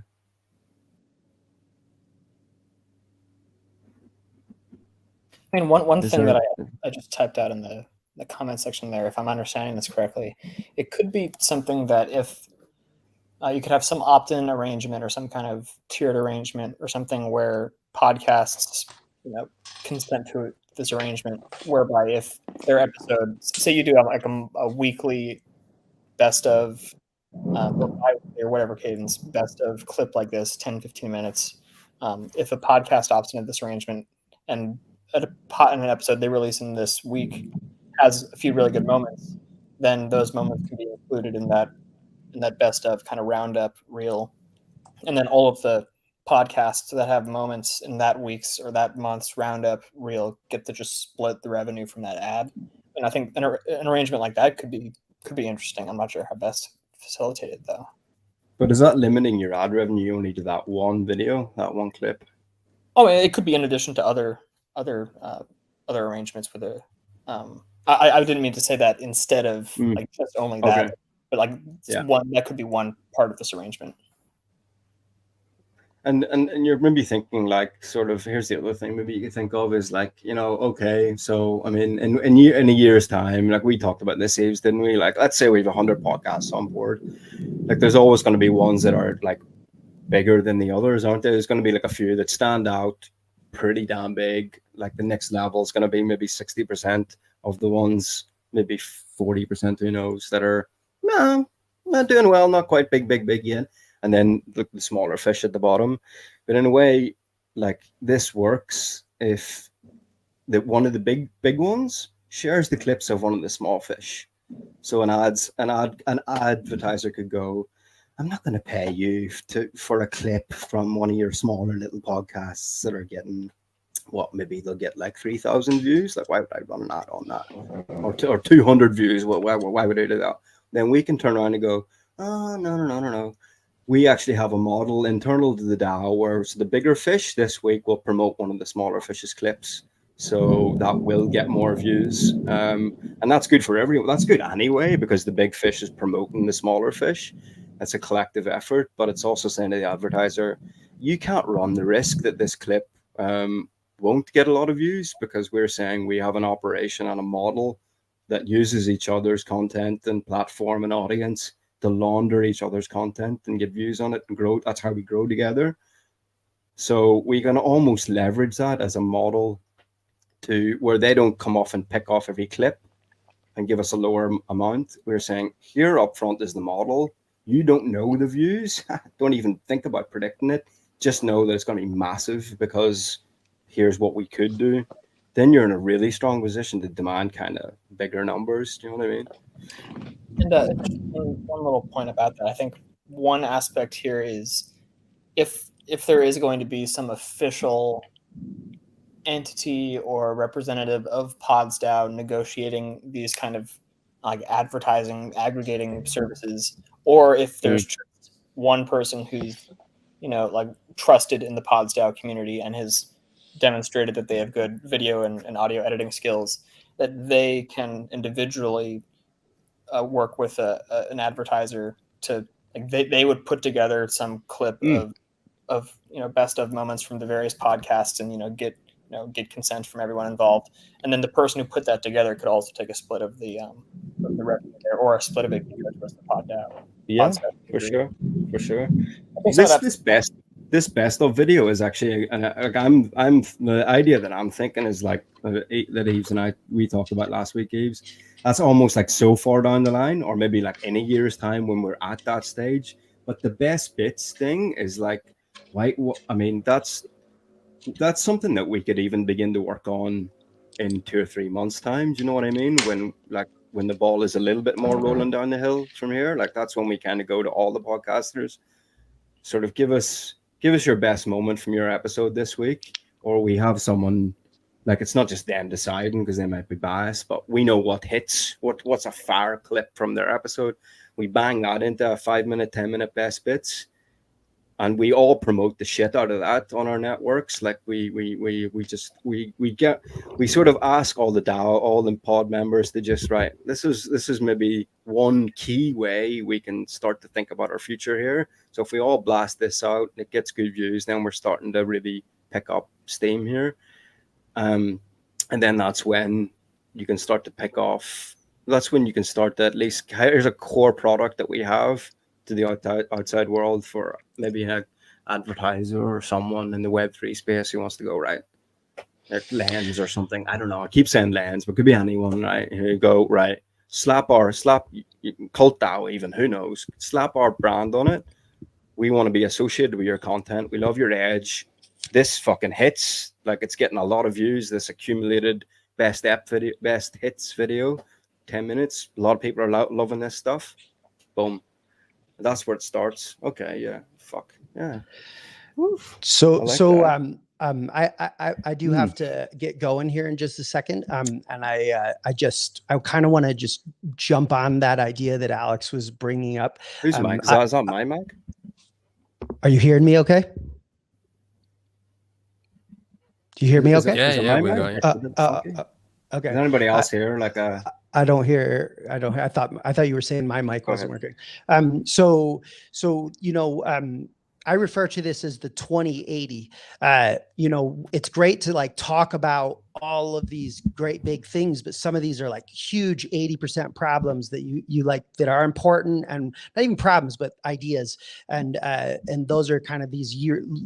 I mean, one thing that I just typed out in the comment section there, if I'm understanding this correctly, it could be something that if you could have some opt-in arrangement or some kind of tiered arrangement or something where podcasts, consent to this arrangement, whereby if their episode, say you do have like a weekly best of, or whatever cadence, best of clip like this, 10, 15 minutes, if a podcast opts into this arrangement and in an episode they release in this week has a few really good moments, then those moments can be included in that best of kind of roundup reel, and then all of the podcasts that have moments in that week's or that month's roundup reel get to just split the revenue from that ad. And I think an arrangement like that could be interesting. I'm not sure how best to facilitate it though. But is that limiting your ad revenue only to that one video, that one clip? Oh, it could be in addition to other arrangements for the. I didn't mean to say that instead of like just only that, okay. But like one that could be one part of this arrangement. And you're maybe thinking like sort of, here's the other thing maybe you could think of is like, okay, so I mean in a year's time, like we talked about this, Eves, didn't we? Like let's say we have 100 podcasts on board, like there's always going to be ones that are like bigger than the others, aren't there? There's going to be like a few that stand out pretty damn big. Like the next level is going to be maybe 60% of the ones, maybe 40%, who knows, that are not doing well, not quite big yet. And then the smaller fish at the bottom. But in a way, like this works if one of the big ones shares the clips of one of the small fish. So an advertiser could go, I'm not going to pay you for a clip from one of your smaller little podcasts that are getting, maybe they'll get like 3,000 views. Like, why would I run an ad on that? Or 200 views. Why would I do that? Then we can turn around and go, oh, no. We actually have a model internal to the DAO where the bigger fish this week will promote one of the smaller fish's clips. So that will get more views. And that's good for everyone. That's good anyway, because the big fish is promoting the smaller fish. It's a collective effort, but it's also saying to the advertiser, you can't run the risk that this clip won't get a lot of views, because we're saying we have an operation and a model that uses each other's content and platform and audience to launder each other's content and get views on it and grow. That's how we grow together. So we can almost leverage that as a model to where they don't come off and pick off every clip and give us a lower amount. We're saying, here up front is the model. You don't know the views. Don't even think about predicting it. Just know that it's going to be massive, because here's what we could do. Then you're in a really strong position to demand kind of bigger numbers. Do you know what I mean? And one little point about that, I think one aspect here is if there is going to be some official entity or representative of PodsDAO negotiating these kind of like advertising aggregating services, or if there's just one person who's, you know, like trusted in the PodsDAO community and has demonstrated that they have good video and audio editing skills, that they can individually work with an advertiser to, like, they would put together some clip of you know, best of moments from the various podcasts, and get consent from everyone involved, and then the person who put that together could also take a split of the revenue there, or a split of it towards the PodsDAO. Yeah, PodsDAO for sure. I think This best of video is actually, and like I'm the idea that I'm thinking is like that Eves and we talked about last week, Eves. That's almost like so far down the line, or maybe like in a year's time when we're at that stage. But the best bits thing is like, I mean, that's something that we could even begin to work on in 2 or 3 months' time. Do you know what I mean? When the ball is a little bit more rolling down the hill from here, like that's when we kind of go to all the podcasters, sort of give us your best moment from your episode this week, or we have someone, like, it's not just them deciding because they might be biased, but we know what hits, what's a fire clip from their episode. We bang that into a 5-minute, 10-minute best bits, and we all promote the shit out of that on our networks. Like we sort of ask all the DAO, all the pod members to just write, this is maybe one key way we can start to think about our future here. So if we all blast this out, it gets good views, then we're starting to really pick up steam here. And then that's when you can start to pick off. That's when you can start to, at least, here's a core product that we have to the outside world for maybe an advertiser or someone in the Web3 space who wants to go, right, like Lens or something. I don't know. I keep saying Lens, but it could be anyone, right? Here you go, right? Slap Cult DAO even, who knows? Slap our brand on it. We want to be associated with your content. We love your edge. This fucking hits. Like, it's getting a lot of views. This accumulated best hits video, 10 minutes. A lot of people are loving this stuff. Boom. That's where it starts. Okay, yeah. Fuck. Yeah. So like I do have to get going here in just a second. And I kind of want to just jump on that idea that Alex was bringing up. Whose mic? Is that my mic? Are you hearing me okay? Do you hear me okay? Yeah, we're going. Okay. Is anybody else here? Like I don't hear. I thought you were saying my mic wasn't working. So I refer to this as the 2080. It's great to like talk about all of these great big things, but some of these are like huge 80% problems that you like, that are important, and not even problems, but ideas. And those are kind of these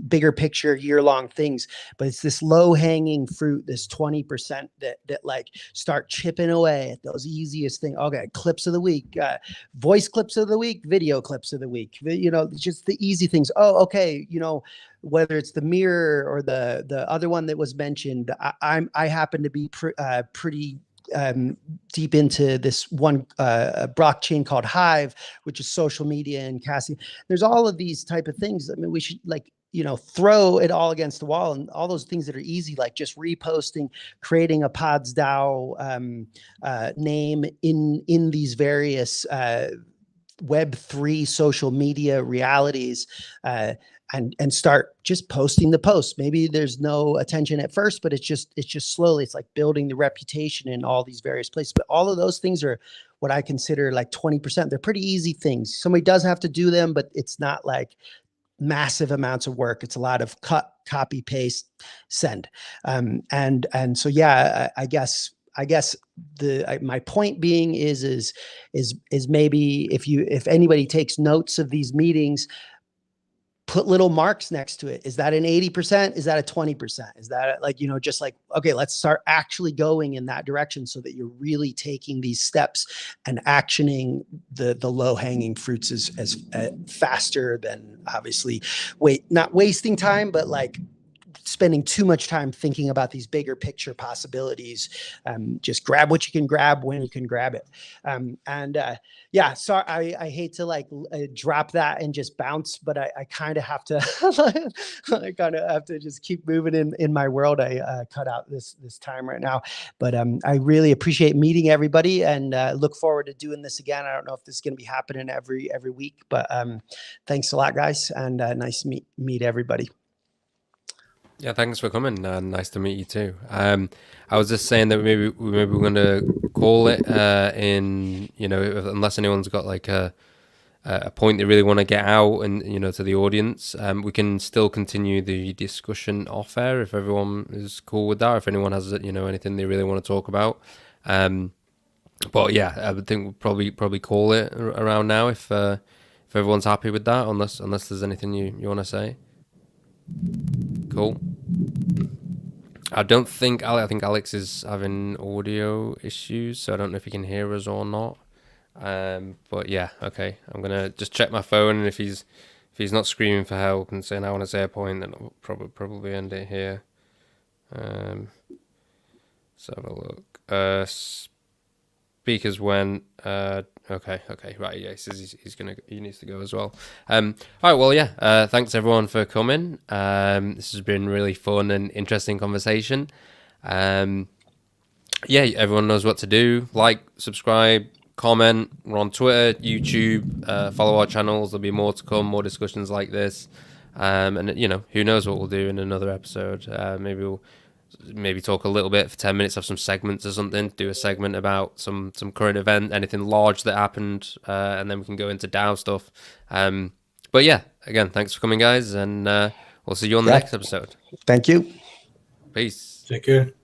bigger picture year-long things, but it's this low hanging fruit, this 20% that like start chipping away at those easiest things. Okay. Clips of the week, voice clips of the week, video clips of the week, just the easy things. Oh, okay. Whether it's the mirror or the other one that was mentioned, I happen to be pretty deep into this one blockchain called Hive, which is social media and casting. There's all of these type of things. I mean, we should throw it all against the wall, and all those things that are easy, like just reposting, creating a PodsDAO name in these various Web3 social media realities, and start just posting the posts. Maybe there's no attention at first, but it's just slowly, it's like building the reputation in all these various places. But all of those things are what I consider like 20%. They're pretty easy things. Somebody does have to do them, but it's not like massive amounts of work. It's a lot of cut, copy, paste, send. And so, yeah, I guess my point being is maybe if anybody takes notes of these meetings, put little marks next to it. Is that an 80%? Is that a 20%? Is that like, just like, okay, let's start actually going in that direction so that you're really taking these steps and actioning the low hanging fruits as faster than obviously not wasting time, but like spending too much time thinking about these bigger picture possibilities. Just grab what you can grab when you can grab it. Yeah, sorry, I hate to drop that and just bounce, but I kind of have to, I kind of have to just keep moving in my world. I cut out this time right now, but I really appreciate meeting everybody and look forward to doing this again. I don't know if this is going to be happening every week, but thanks a lot, guys, and nice to meet everybody. Yeah, thanks for coming. Nice to meet you too. I was just saying that maybe we're going to call it in, unless anyone's got like a point they really want to get out and, to the audience, we can still continue the discussion off air if everyone is cool with that, or if anyone has, anything they really want to talk about. But yeah, I would think we'll probably call it around now if everyone's happy with that, unless there's anything you want to say. Cool. I think Alex is having audio issues, so I don't know if he can hear us or not. But yeah, okay. I'm gonna just check my phone, and if he's not screaming for help and saying I want to say a point, then I'll probably end it here. Let's have a look. Speakers went. Okay, right. Yeah, he says he needs to go as well. All right. Well, yeah. Thanks everyone for coming. This has been really fun and interesting conversation. Yeah, everyone knows what to do. Like, subscribe, comment. We're on Twitter, YouTube. Follow our channels. There'll be more to come. More discussions like this. And who knows what we'll do in another episode. Maybe we'll talk a little bit for 10 minutes, have some segments or something, do a segment about some current event, anything large that happened, and then we can go into DAO stuff. But yeah, again, thanks for coming, guys, and we'll see you on the next episode. Thank you. Peace. Take care.